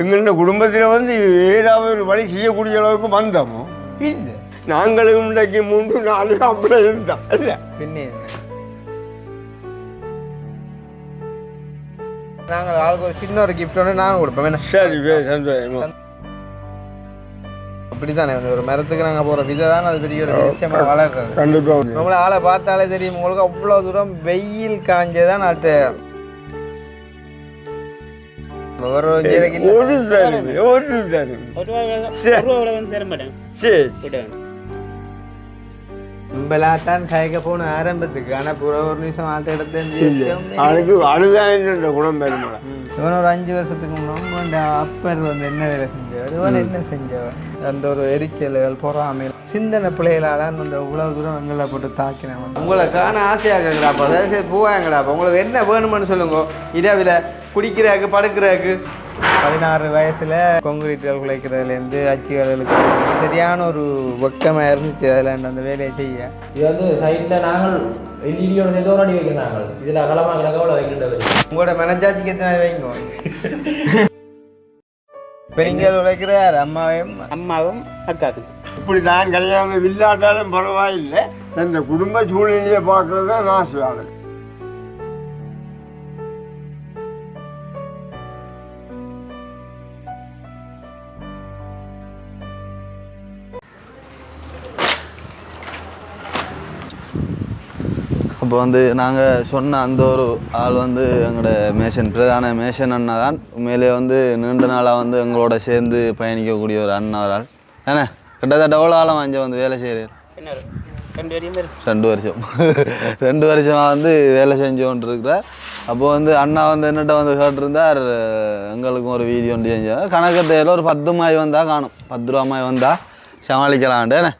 எங்களோட குடும்பத்தில் வந்து ஏதாவது ஒரு வழி செய்யக்கூடிய அளவுக்கு வந்தோமோ இல்லை. நாங்களும் இன்றைக்கு 3-4 அப்படி இருந்தோம் இல்லை. பின்னே நாங்கள் ஆளுக்கு ஒரு சின்ன ஒரு கிஃப்ட் ஒன்று நாங்கள் கொடுப்போம். சரி சந்தோஷம். அப்படித்தானே ஒரு மரத்துக்கு நாங்கள் போகிற விதை தான் அது பெரிய ஒரு நிச்சயமாக வளர்றது. கண்டிப்பாக உங்களை ஆளை பார்த்தாலே தெரியும் உங்களுக்கு அவ்வளோ தூரம் வெயில் காஞ்சதான் நாட்டு கும்பலாத்தான் கயக்க போன ஆரம்பத்துக்கு. ஆனால் ஒரு நிமிஷம் ஆட்ட அதுக்கு அழுதான்ற குணம் பெருமாள். இவன் ஒரு 5 வருஷத்துக்கு முன்னாடி அப்பர் வந்து என்ன வேலை செஞ்சவர், இவன் என்ன செஞ்சவர், அந்த ஒரு எரிச்சல்கள் பொறாமை சிந்தனை பிள்ளைகளால் அந்த இவ்வளவு தூரம் எங்களை போட்டு தாக்கினவன். உங்களை காண ஆசையாகங்கடாப்பா, அதாவது போவாங்கடாப்பா. உங்களுக்கு என்ன வேணுமென்னு சொல்லுங்க. இரவில் குடிக்கிறாக்கு படுக்கிறாக்கு 16 வயசில் கொங்கிரீட்டுகள் குலைக்கிறதுலேருந்து அச்சுகளுக்கு சரியான ஒரு வெக்கமாக இருந்துச்சு அதில் அந்த வேலையை செய்ய. இது வந்து சைடில் நாங்கள் எல்இடியோட ஏதோ ஒரு அடி வைக்கிறாங்க. இதில் அகலமாக கிடக்க வைக்கின்றது. உங்களோட மனஞ்சாட்சிக்கு எத்தனை மாதிரி வைங்க. இப்போ நீங்கள் உழைக்கிற யார்? அம்மாவும் அக்காவுக்கு. இப்படி தான் கல்யாணம் இல்லாட்டாலும் பரவாயில்லை. அந்த குடும்ப சூழ்நிலையை பார்க்கறது தான் நான் சொல்லுவேன். அப்போ வந்து நாங்கள் சொன்ன அந்த ஒரு ஆள் வந்து எங்களோட மேஷன் பிரதான மேஷன் அண்ணா தான். உண்மையிலே வந்து நீண்ட நாளாக வந்து எங்களோட சேர்ந்து பயணிக்கக்கூடிய ஒரு அண்ணா ஒரு ஆள். ஏன்னா கிட்டத்தட்ட எவ்வளோ ஆழம் வாங்கி வந்து வேலை செய்கிறேன்? 2 வருஷம் 2 வருஷமாக வந்து வேலை செஞ்சு கொண்டு இருக்கிறார். அப்போது வந்து அண்ணா வந்து என்னட்ட வந்து கேட்டிருந்தார், எங்களுக்கும் ஒரு வீடியோ ஒன்று செஞ்சார். கணக்கு தேவையில் ஒரு 10 மாய் வந்தால் காணும், 10 ரூபா மாய் வந்தால் சமாளிக்கலான்ட்டு. என்ன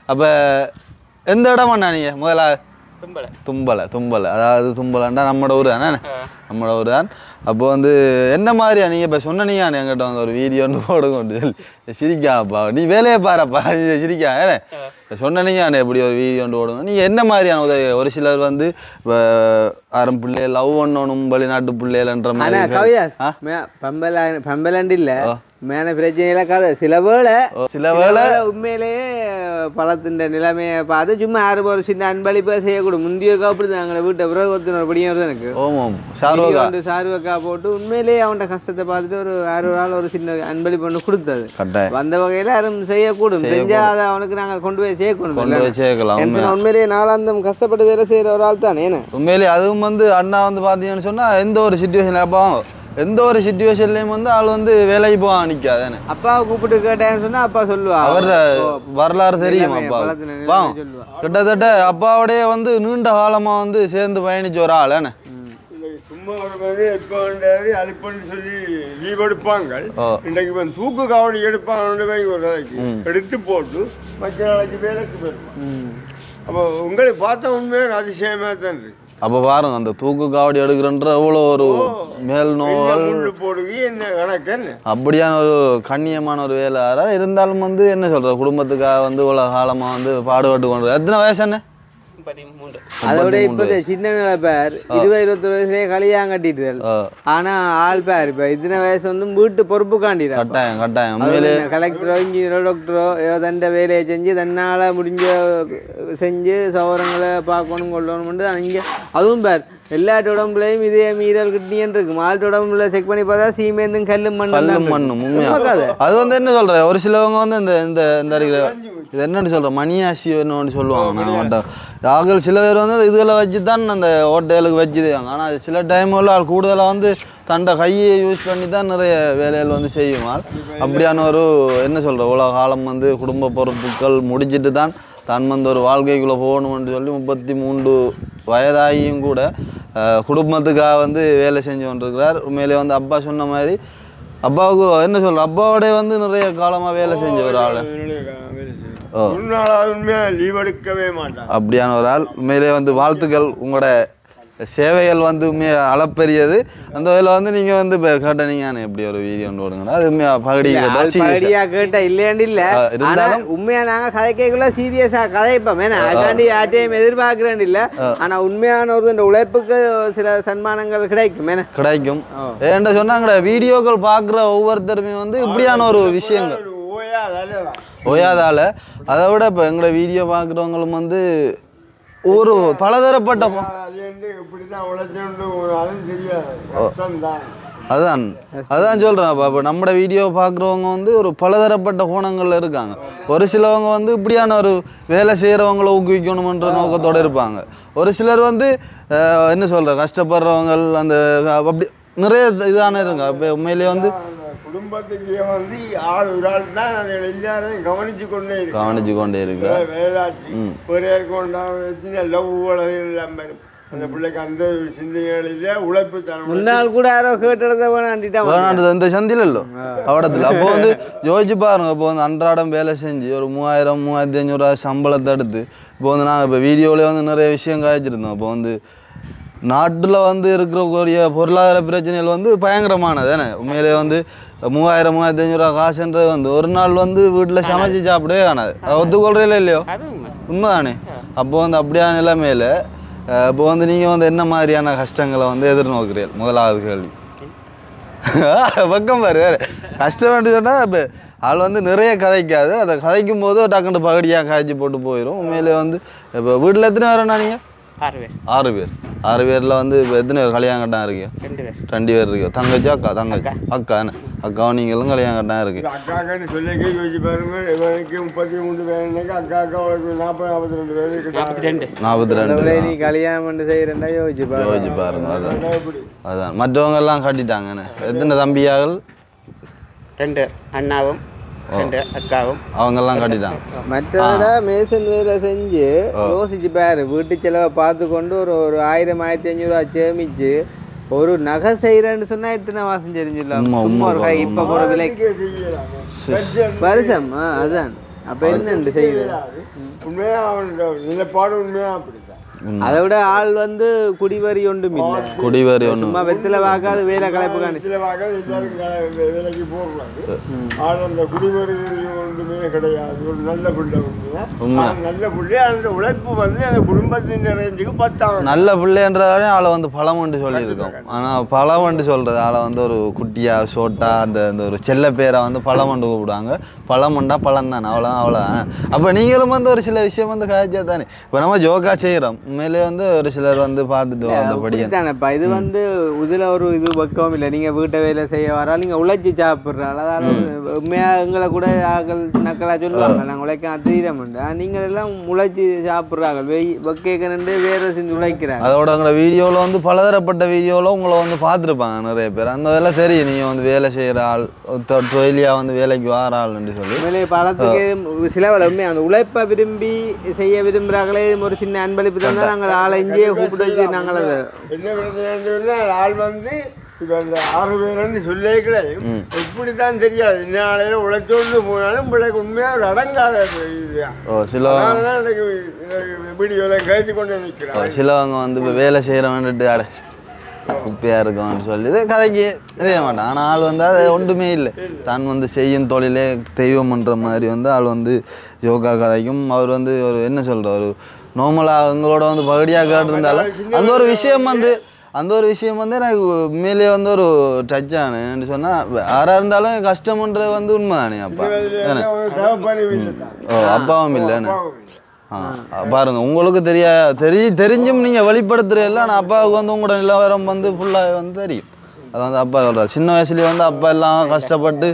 அப்போ எந்த இடம் அண்ணா நீங்கள் முதல்ல? தும்பலை. அதாவது தும்பலைண்டா நம்மளோட ஊர் தானே, நம்மளோட ஊர் தான். அப்போ வந்து என்ன மாதிரியா நீங்கள் இப்போ சொன்னீங்க என்கிட்ட வந்து ஒரு வீடியோ ஒன்று போடுங்க சொல்லி சிரிக்காப்பா, நீ வேலையை பாருப்பா சிரிக்கா ஏன்னா சொன்னீங்க எப்படி ஒரு வீடியோ ஒன்று போடுங்க. நீங்கள் என்ன மாதிரியான உதவி? ஒரு சிலர் வந்து இப்போ ஆரம் பிள்ளை லவ் பண்ணணும் வெளிநாட்டு பிள்ளைகள்ன்ற மாதிரி பம்பலாண்டு இல்லை மேன பிரச்சனையில கதை. சில வேளை உண்மையிலேயே பழத்தின் நிலைமையை பார்த்து சும்மா 6 ஒரு சின்ன அன்பளிப்பா செய்யக்கூடும். முந்தியக்கா அப்படி எங்களை வீட்டை பிறகு ஒருத்தர் படியும் வருது எனக்கு. சார்வக்கா போட்டு உண்மையிலேயே அவன்கிட்ட கஷ்டத்தை பார்த்துட்டு ஒரு 6 நாள் ஒரு சின்ன அன்பளிப்பு ஒன்று கொடுத்தது. வந்த வகையில யாரும் செய்யக்கூடும். செஞ்சா அதை அவனுக்கு நாங்கள் கொண்டு போய் சேர்க்கணும். உண்மையிலேயே நாளாந்தம் கஷ்டப்பட்டு வேலை செய்யற ஒரு ஆள் தானே. உண்மையிலேயே அதுவும் வந்து அண்ணா வந்து பார்த்தீங்கன்னு சொன்னா எந்த ஒரு சுச்சுவேஷன் அப்போ எந்த ஒரு சிச்சுவேஷன்லையும் வந்து ஆள் வந்து வேலைக்கு போக நிற்காதானே. அப்பாவை கூப்பிட்டு கேட்டேன்னு சொன்னா அப்பா சொல்லுவா. அவர் வரலாறு தெரியும் அப்பா. கிட்டத்தட்ட அப்பாவோடைய வந்து நீண்ட காலமா வந்து சேர்ந்து பயணிச்ச ஒரு ஆள். என்ன சும்மா இப்போ அழிப்புன்னு சொல்லி லீவ் எடுப்பாங்க. இன்றைக்கு இப்போ தூக்கு காவடி எடுப்பாங்க, எடுத்து போட்டு மற்ற நாளைக்கு வேலைக்கு போயிருப்பாங்க. அப்போ உங்களுக்கு பார்த்தா உண்மையான அதிசயமாக தான் இருக்கு. அப்போ பாருங்க அந்த தூக்கு காவடி எடுக்கிறன்ற எவ்வளோ ஒரு மேல் நோய் அப்படியான ஒரு கண்ணியமான ஒரு வேலை. இருந்தாலும் வந்து என்ன சொல்ற குடும்பத்துக்காக வந்து இவ்வளோ காலமாக வந்து பாடுபட்டு கொண்டு. எத்தனை வயசு என்ன? 13. அதோட இப்போ சின்ன பேர் 20-21 வயசுலேயே கல்யாணம் கட்டிட்டுதல். ஆனா ஆள் பேர் இப்போ இத்தனை வயசு வந்து வீட்டு பொறுப்பு காண்டிடு. கட்டாயம் கலெக்டரோ இன்ஜினியரோ டாக்டரோ தண்ட வேலையை செஞ்சு தன்னால் முடிஞ்ச செஞ்சு சௌரங்களை பார்க்கணும் கொள்ளணும். இங்கே அதுவும் பேர் எல்லாட்டு உடம்புலையும் இதே மீறல் கிட்னின்னு இருக்கு. மாட்டு உடம்புல செக் பண்ணி பார்த்தா சீமேந்தும் கல்லும் மண்ணும். அது வந்து என்ன சொல்ற ஒரு சிலவங்க வந்து இந்த இது என்னன்னு சொல்ற மணியாசி ஒன்று சொல்லுவாங்க. ஆக்கள் சில பேர் வந்து இதுகளை வச்சு தான் அந்த ஹோட்டலுக்கு வச்சுதாங்க. ஆனால் சில டைமில் ஆள் கூடுதலாக வந்து தண்டை கையை யூஸ் பண்ணி தான் நிறைய வேலைகள் வந்து செய்யுமாள். அப்படியான ஒரு என்ன சொல்கிற உலக காலம் வந்து குடும்ப பொறுப்புகள் முடிச்சுட்டு தான் தான் வந்து ஒரு வாழ்க்கைக்குள்ளே போகணும்னு சொல்லி 33 வயதாகியும் கூட குடும்பத்துக்காக வந்து வேலை செஞ்சு கொண்டிருக்கிறார். உண்மையிலே வந்து அப்பா சொன்ன மாதிரி அப்பாவுக்கு என்ன சொல்கிற அப்பாவோடைய வந்து நிறைய காலமாக வேலை செஞ்ச ஒரு ஆள். லீவ் எடுக்கவே மாட்டான் அப்படியான ஒரு ஆள். உண்மையிலே வந்து வாழ்த்துக்கள். உங்களோட சேவைகள் வந்து உண்மையாக அளப்பெரியது. அந்த வகையில் வந்து நீங்கள் வந்து இப்போ கேட்ட நீங்கள் எப்படி ஒரு வீடியோ ஒன்று ஓடுங்கன்னா அது உண்மையாக பகடியாக கேட்டால் இல்லையாண்டு இல்லை இருந்தாலும் உண்மையாக நாங்கள் கதை கேட்கல சீரியஸாக கதைப்போம் ஏன்னா அதுக்காண்டி யார்ட்டையும் எதிர்பார்க்குறேன் இல்லை ஆனால் உண்மையான ஒரு இந்த உழைப்புக்கு சில சன்மானங்கள் கிடைக்கும் ஏன்னா கிடைக்கும். ஏன்டா சொன்னாங்கடா வீடியோக்கள் பார்க்குற ஒவ்வொருத்தருமே வந்து இப்படியான ஒரு விஷயங்கள் ஓயாதால அதை விட இப்போ எங்களோட வீடியோ பார்க்குறவங்களும் வந்து ஒரு பலதரப்பட்ட அதான் சொல்கிறேன். இப்போ நம்மளோட வீடியோ பார்க்குறவங்க வந்து ஒரு பலதரப்பட்ட கோணங்களில் இருக்காங்க. ஒரு சிலவங்க வந்து இப்படியான ஒரு வேலை செய்கிறவங்கள ஊக்குவிக்கணுமன்ற நோக்கத்தோடு இருப்பாங்க. ஒரு சிலர் வந்து என்ன சொல்கிற கஷ்டப்படுறவங்க அந்த அப்படி நிறைய இதான இருங்க. இப்போ உண்மையிலேயே வந்து குடும்பத்துக்கு வந்து ஒரு ஆள் தான் அதை எல்லாரையும் கவனிச்சு கொண்டே இருக்கு வேலாட்சி ஒரு ஏற்கொண்டா லவ் இல்லாமல் அந்த பிள்ளைக்கு அந்த சிந்தனைகளில உழைப்பு முன்னாள் கூட யாரோ கேட்டதை வேணாண்டது இந்த சந்திலோ அவடத்தில். அப்போ வந்து யோசிச்சு பாருங்க. இப்போ வந்து அன்றாடம் வேலை செஞ்சு ஒரு 3000 3500 சம்பளத்தை எடுத்து இப்போ வந்து நாங்கள் இப்போ வீடியோவிலே வந்து நிறைய விஷயம் காய்ச்சிருந்தோம். இப்போ வந்து நாட்டில் வந்து இருக்கிறக்கூடிய பொருளாதார பிரச்சனைகள் வந்து பயங்கரமானது தானே. உண்மையிலே வந்து 3000 3500 காசுன்றது வந்து ஒரு நாள் வந்து வீட்டில் சமைச்சு சாப்பிடவே காணாது. அதை ஒத்துக்கொள்றீங்களோ இல்லையோ உண்மைதானே. அப்போ வந்து அப்படியான நிலைமையில் இப்போ வந்து நீங்கள் வந்து என்ன மாதிரியான கஷ்டங்களை வந்து எதிர்நோக்குறீர்கள்? முதலாவது கேள்வி பக்கம் பாரு கஷ்டம் வேண்டி சொன்னால் இப்போ ஆள் வந்து நிறைய கதைக்காது. அதை கதைக்கும் போது டக்குண்டு பகடியாக காய்ச்சி போட்டு போயிடும். உண்மையிலே வந்து இப்போ வீட்டில் எத்தனை பேருண்ணா நீங்கள்? 6 பேர். 6 பேரில் வந்து இப்போ எத்தனை பேர் கல்யாணம் கட்டாக இருக்கு? 2 பேர் இருக்கு. தங்கச்சி அக்கா என்ன அக்காவும் நீங்களும் கல்யாணம் கட்டாக இருக்கு. அக்காக்கான்னு சொல்லி யோசிச்சு பாருங்க. இவனுக்கு 33 பேர் அக்கா 42 நீ கல்யாணம் பண்ணி செய்யறா யோசிச்சு பாருங்க. அதான் மற்றவங்க எல்லாம் கட்டிட்டாங்கன்னு. எத்தனை தம்பியார்கள்? 2 அண்ணாவும் 2 அக்காவும் அவங்கெல்லாம் கட்டிட்டாங்க. மற்றவிட மேசன் வேலை செஞ்சு யோசிச்சு பாரு. வீட்டு செலவை பார்த்து கொண்டு ஒரு 1000 1500 சேமிச்சு ஒரு நகை செய்யறேன்னு சொன்னா எத்தனை மாசம் தெரிஞ்சிடலாம். சும்மா ஒரு கை இப்ப போற விலைக்கு வருஷம். அதான் அப்ப என்ன செய்யுது உண்மையா நிலைப்பாடு உண்மையா அப்படிதான். அதை விட ஆள் வந்து குடிவரி ஒன்றும் இல்லை. குடிவரி ஒன்றும் சும்மா வெத்தில வாக்காது வேலை கலைப்பு வேலைக்கு போடுறாங்க. ஆள் அந்த குடிவரி ஒன்றுமே கிடையாது. ஒரு நல்ல பிள்ளை நல்ல பிள்ளை. அந்த உழைப்பு வந்து அந்த குடும்பத்தின் ரேஞ்சுக்கு 10 நல்ல பிள்ளைன்றதாலே ஆளை வந்து பழமண்டு சொல்லியிருக்கோம். ஆனால் பழமண்டு சொல்கிறது ஆளை வந்து ஒரு குட்டியா சோட்டா அந்த ஒரு செல்ல பேரை வந்து பழமண்டு கூப்பிடுவாங்க. பழமண்டா பழம் தானே அவ்வளோ. அப்போ நீங்களும் வந்து ஒரு சில விஷயம் வந்து காய்ச்சா தானே. இப்போ நம்ம யோகா செய்கிறோம். உண்மையிலே வந்து ஒரு சிலர் வந்து பார்த்துட்டு அந்த படித்தானேப்பா. இது வந்து இதில் ஒரு இது பக்கம் இல்லை. நீங்கள் வீட்டை வேலை செய்ய வரால் நீங்கள் உழைச்சி சாப்பிட்றாள். அதாவது உண்மையாக எங்களை கூட ஆக்கள் நக்கலாக சொல்லுவாங்க நாங்கள் உழைக்க தெரியுறோம்ண்டு. நீங்கள் எல்லாம் உழைச்சி சாப்பிட்றாங்க. வெக்கேக்கணுண்டு வேறு செஞ்சு உழைக்கிறாங்க. அதோட எங்களை வீடியோவில் வந்து பலதரப்பட்ட வீடியோவில் உங்களை வந்து பார்த்துருப்பாங்க நிறைய பேர். அந்த வேலை தெரியும் நீங்கள் வந்து வேலை செய்கிற ஆள் தொழிலியாக வந்து வேலைக்கு வர ஆள்ன்னு சொல்லி உண்மையிலே பழத்துக்கு சில உண்மையாக அந்த உழைப்பை விரும்பி செய்ய விரும்புகிறாங்களே. ஒரு சின்ன அன்பளிப்பு நாங்கள் ஆளை இங்கேயே கூப்பிட்டு வச்சு நாங்கள் அதை என்ன பிரச்சனை ஆள் வந்து இப்போ அந்த 6 பேருன்னு சொல்லிக்கல எப்படித்தான் தெரியாது. இந்நாளையில உழைச்சோண்டு போனாலும் பிள்ளைக்கு உண்மையாக ஒரு அடங்காத சில வீடியோவில் கேட்டு கொண்டு நிற்கிறாங்க. சிலவங்க வந்து இப்போ வேலை செய்கிறவன்ட்டு அட குப்பையாக இருக்கும்னு சொல்லி கதைக்கு செய்ய மாட்டான். ஆனால் ஆள் வந்து அது ஒன்றுமே இல்லை. தான் வந்து செய்யும் தொழிலே தெய்வம்ன்ற மாதிரி வந்து ஆள் வந்து யோகா கதைக்கும். அவர் வந்து ஒரு என்ன சொல்கிற ஒரு நார்மலாக எங்களோட வந்து பகடியாக கேட்டிருந்தாலும் அந்த ஒரு விஷயம் வந்து எனக்கு உண்மையிலே வந்து ஒரு டச் ஆனு சொன்னால் யாராக இருந்தாலும் கஷ்டம்ன்றது வந்து உண்மை தானே. அப்பா அப்பாவும் இல்லைன்னு பாருங்கள். உங்களுக்கு தெரிஞ்சும் நீங்கள் வெளிப்படுத்துறீங்களா. ஆனால் அப்பாவுக்கு வந்து உங்களோட நிலவரம் வந்து ஃபுல்லாக வந்து தெரியும். அது வந்து அப்பா சொல்கிறார் சின்ன வயசுலேயே வந்து அப்பா எல்லாம் கஷ்டப்பட்டு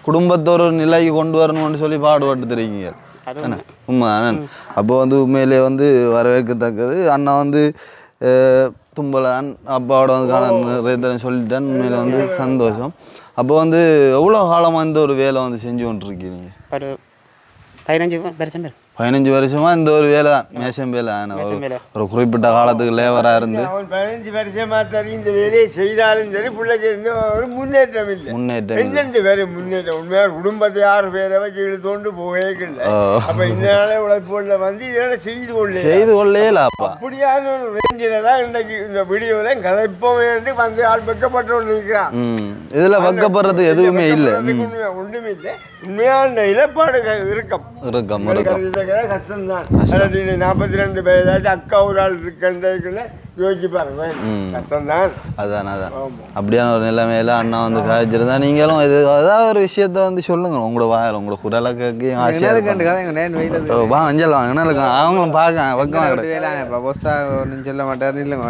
குடும்பத்தை ஒரு நிலைக்கு கொண்டு வரணும்னு சொல்லி பாடுபட்டு தெரியுங்க. என்ன உண்மை தானே. அப்போ வந்து உண்மையிலே வந்து வரவேற்கத்தக்கது. அண்ணா வந்து தும்பலான் அப்பாவோட வந்து காண சொல்லிட்டேன். உண்மையில வந்து சந்தோஷம். அப்போ வந்து எவ்வளோ காலமாக இந்த ஒரு வேலை வந்து செஞ்சு கொண்டிருக்கீங்க? ஒரு 15 வருஷம் 15 வருஷமா இந்த ஒரு வேலை தான் மேஷன் வேலை தான் ஒரு குறிப்பிட்ட காலத்துக்கு லேபரா இருந்து அவன் 15 வருஷமா தரி இந்த வேலையை செய்தாலும் சரி பிள்ளைக்கு இருந்த ஒரு முன்னேற்றம் இல்லை. என்னென்று வேறு முன்னேற்றம் உண்மையாக குடும்பத்தை 6 பேரை வச்சு இழுத்தோண்டு போகவே இல்லை. அப்ப இந்த நாளே உழைப்புல வந்து இதெல்லாம் செய்து கொள்ளே அப்பா அப்படியான ஒரு ரேஞ்சில தான் இன்றைக்கு இந்த வீடியோல கதைப்போம் என்று வந்து ஆள் வெக்கப்பட்டு நிற்கிறான். இதுல வெக்கப்படுறது எதுவுமே இல்லை. ஒன்றுமே இல்லை. உண்மையான இழப்பாடு இருக்கம் கஷ்டம்தான். 42 வயதாச்சு அக்கா ஒரு ஆள் இருக்கின்றதுக்குள்ள யோசிச்சு பாருங்க கஷ்டம்தான். அதான் அப்படியான ஒரு நிலைமையில அண்ணா வந்து காய்ச்சிருந்தா நீங்களும் இது ஏதாவது ஒரு விஷயத்த வந்து சொல்லுங்க. உங்களோட வாயில் உங்களோட குரலை கேட்க ஆசையா வா அஞ்சல் வாங்க அவங்களும் சொல்ல மாட்டாரு இல்லைங்க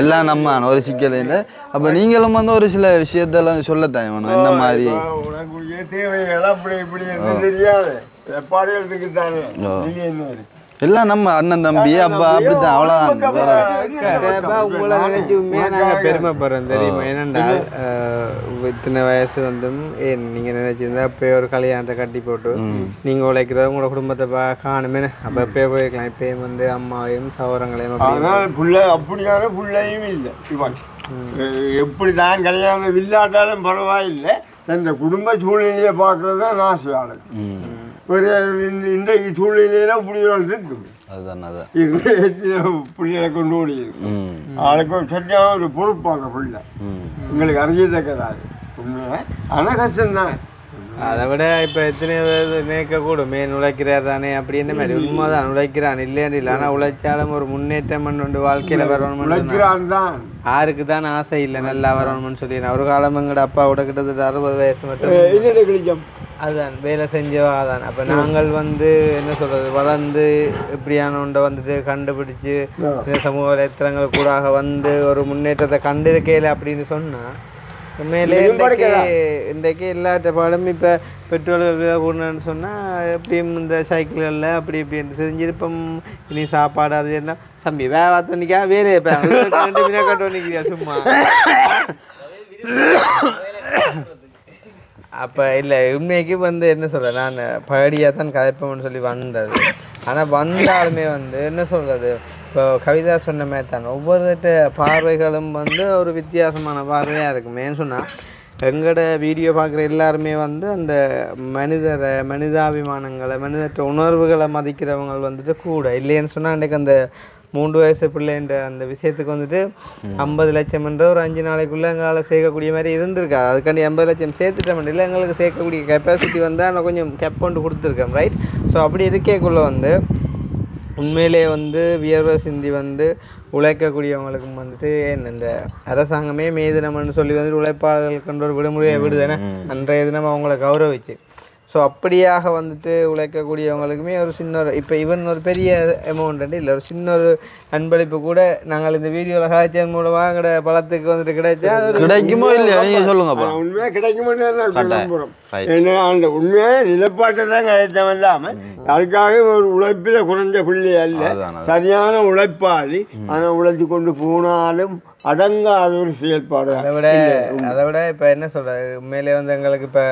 எல்லாம் நம்ம ஒரு சிக்கல் இல்லை. அப்ப நீங்களும் வந்து ஒரு சில விஷயத்தெல்லாம் சொல்லத்தான் வேணும். என்ன மாதிரி தேவைகள் அப்படி இப்படி தெரியாது எப்பாடுகளுக்கு தானே எல்லாம் நம்ம அண்ணன் தம்பி அப்பா அப்படித்தான் அவ்வளோதான். உங்களை நினைச்சு உண்மையாக நாங்கள் பெருமைப்படுறோம் தெரியுமா. ஏனென்றால் இத்தனை வயசு வந்தும் நீங்கள் நினைச்சிருந்தா இப்போ ஒரு கல்யாணத்தை கட்டி போட்டு நீங்கள் உழைக்கிறத உங்களோட குடும்பத்தை காணுமே அப்போ இப்போ போயிருக்கலாம். இப்போ வந்து அம்மாவையும் சகோதரங்களையும் அப்படியான பிள்ளையும் இல்லை. எப்படி தான் கல்யாணம் இல்லாட்டாலும் பரவாயில்லை. இந்த குடும்ப சூழ்நிலையை பார்க்கறது தான் ஆசையாளர். ஒரு இன்றைக்கு சூழ்நிலையில புள்ளிகள் இருக்கு. புள்ளிகளை கொண்டு ஓடி இருக்கு. ஆளுக்கு சரியான ஒரு பொறுப்பாங்க பிள்ளை. உங்களுக்கு அறியத்தக்கதாது உண்மையா. ஆனால் கஷ்டம்தான். அதை விட இப்போ எத்தனை நினைக்கக்கூடும் மேன் உழைக்கிறார் தானே அப்படி என்ன மாதிரி உண்மைதான் உழைக்கிறான் இல்லைன்னு இல்லை. ஆனால் உழைச்சாலும் ஒரு முன்னேற்றம் ஒன்று வாழ்க்கையில் வரணும் தான். யாருக்கு தான் ஆசை இல்லை நல்லா வரணும்னு சொல்லி. ஒரு காலம் எங்கட அப்பாவோட கிட்டத்தட்ட 60 வயசு மட்டும் அதுதான் வேலை செஞ்சவா தான். அப்போ நாங்கள் வந்து என்ன சொல்கிறது வளர்ந்து இப்படியான ஒன்றை வந்துட்டு கண்டுபிடிச்சி சமூக வலைத்தளங்கள் கூட வந்து ஒரு முன்னேற்றத்தை கண்டிருக்கையில் அப்படின்னு சொன்னால் உண்மையிலே இன்றைக்கு எல்லா பாடும் இப்போ பெட்ரோல்கள் கூடன்னு சொன்னால் எப்படியும் இந்த சைக்கிள்களில் அப்படி இப்படி செஞ்சிருப்போம். இனி சாப்பாடு அது என்ன தம்பி வேலைக்கா வேலையை கட்டு நிற்கிறியா சும்மா. அப்போ இல்லை உண்மைக்கு வந்து என்ன சொல்கிறேன் நான் படியாக தான் கதைப்போம்னு சொல்லி வந்தது. ஆனால் வந்தாலுமே வந்து என்ன சொல்கிறது இப்போ கவிதா சொன்ன மாதிரி தான் ஒவ்வொரு பார்வைகளும் வந்து ஒரு வித்தியாசமான பார்வையாக இருக்கும். ஏன்னு சொன்னால் எங்களோட வீடியோ பார்க்குற எல்லாருமே வந்து அந்த மனிதாபிமானங்களை மனிதற்ற உணர்வுகளை மதிக்கிறவங்க வந்துட்டு கூட இல்லைன்னு சொன்னால் அன்றைக்கு அந்த 3 வயசு பிள்ளைன்ற அந்த விஷயத்துக்கு வந்துட்டு 50 லட்சம் என்ற ஒரு 5 நாளைக்குள்ளே எங்களால் சேர்க்கக்கூடிய மாதிரி இருந்திருக்காது. அதுக்காண்டி 50 லட்சம் சேர்த்துட்டோம் இல்லை எங்களுக்கு சேர்க்கக்கூடிய கெப்பாசிட்டி வந்தால் நான் கொஞ்சம் கெப் கொண்டு கொடுத்துருக்கேன் ரைட். ஸோ அப்படி இருக்கேக்குள்ளே வந்து உண்மையிலே வந்து வியர்வை சிந்தி வந்து உழைக்கக்கூடியவங்களுக்கு வந்துட்டு இந்த அரசாங்கமே மே தினம்னு சொல்லி வந்துட்டு உழைப்பாளர்களுக்கு ஒரு விடுமுறையை விடுதானே அன்றைய தினம் அவங்கள கௌரவிச்சு. ஸோ அப்படியாக வந்துட்டு உழைக்கக்கூடியவங்களுக்குமே ஒரு சின்ன இப்போ இவன் ஒரு பெரிய அமௌண்ட் இல்லை ஒரு சின்ன ஒரு அன்பளிப்பு கூட நாங்கள் இந்த வீடியோவில் காய்ச்சல் மூலமாக எங்களோட பழத்துக்கு வந்துட்டு கிடைச்சா கிடைக்குமோ இல்லையா நீங்கள் சொல்லுங்கப்பா. உண்மையாக கிடைக்குமோ ஏன்னா அந்த உண்மையாக நிலப்பாட்டை தான் கழித்தம் இல்லாமல் அதுக்காக ஒரு உழைப்பில் குறைஞ்ச பிள்ளை அல்ல சரியான உழைப்பாளி. ஆனால் உழைச்சி கொண்டு போனாலும் அடங்காத ஒரு செயல்பாடு. அதை விட இப்போ என்ன சொல்கிறது உண்மையிலே வந்து எங்களுக்கு இப்போ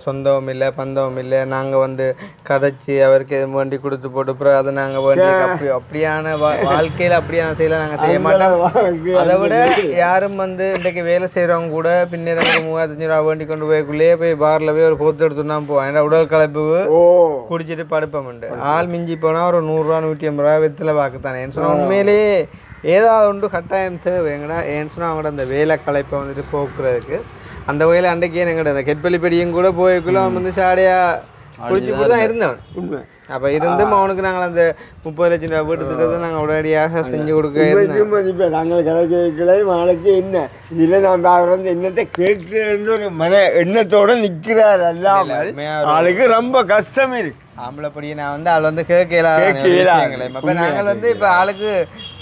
சொந்தமும் இல்லை பந்தமும் இல்லை. நாங்கள் வந்து கதைச்சி அவருக்கு எதுவும் வண்டி கொடுத்து போட்டு அப்புறம் அதை நாங்கள் வண்டி அப்படியான வாழ்க்கையில் அப்படியான செயலை நாங்கள் செய்ய மாட்டோம். அதை விட யாரும் வந்து இன்றைக்கு வேலை செய்கிறவங்க கூட பின்னர் 3500 ரூபா வண்டி கொண்டு போய்க்குள்ளேயே போய் பாரில் போய் ஒரு போத்து எடுத்துனா போவோம். ஏன்னா உடல் கலப்பு குடிச்சிட்டு படுப்போம்ண்டு ஆள் மிஞ்சி போனால் ஒரு 100 ரூபா 150 ரூபா வெத்தில் வாக்குத்தானே. ஏன்னு சொன்னால் உண்மையிலேயே ஏதாவது ஒன்று கட்டாயம் தேவை. எங்கடா ஏன்னு சொன்னால் அவங்களோட அந்த வேலை களைப்பை வந்துட்டு போக்குறதுக்கு அந்த வகையில் அன்றைக்கே எங்கள்கிட்ட அந்த கெட்பள்ளி பெடியும் கூட போய்க்குள்ள அவன் வந்து சாடையாக குளிச்சு கூட தான் இருந்தவன் உண்மை. அப்போ இருந்தும் அவனுக்கு நாங்கள் அந்த 30 லட்சம் ரூபா வீட்டு திட்டத்தை நாங்கள் உடனடியாக செஞ்சு கொடுக்க இப்போ நாங்கள் கிடைக்கலை நாளைக்கு என்ன இதில் நான் வந்து என்னத்தை கேட்கிறேன்னு ஒரு மன எண்ணத்தோடு நிற்கிறார் அல்லாமல் ஆளுக்கு ரொம்ப கஷ்டம் இருக்கு. ஆம்பளைப்படியே நான் வந்து அவள் வந்து கேட்கலாங்களே. இப்போ நாங்கள் வந்து இப்போ ஆளுக்கு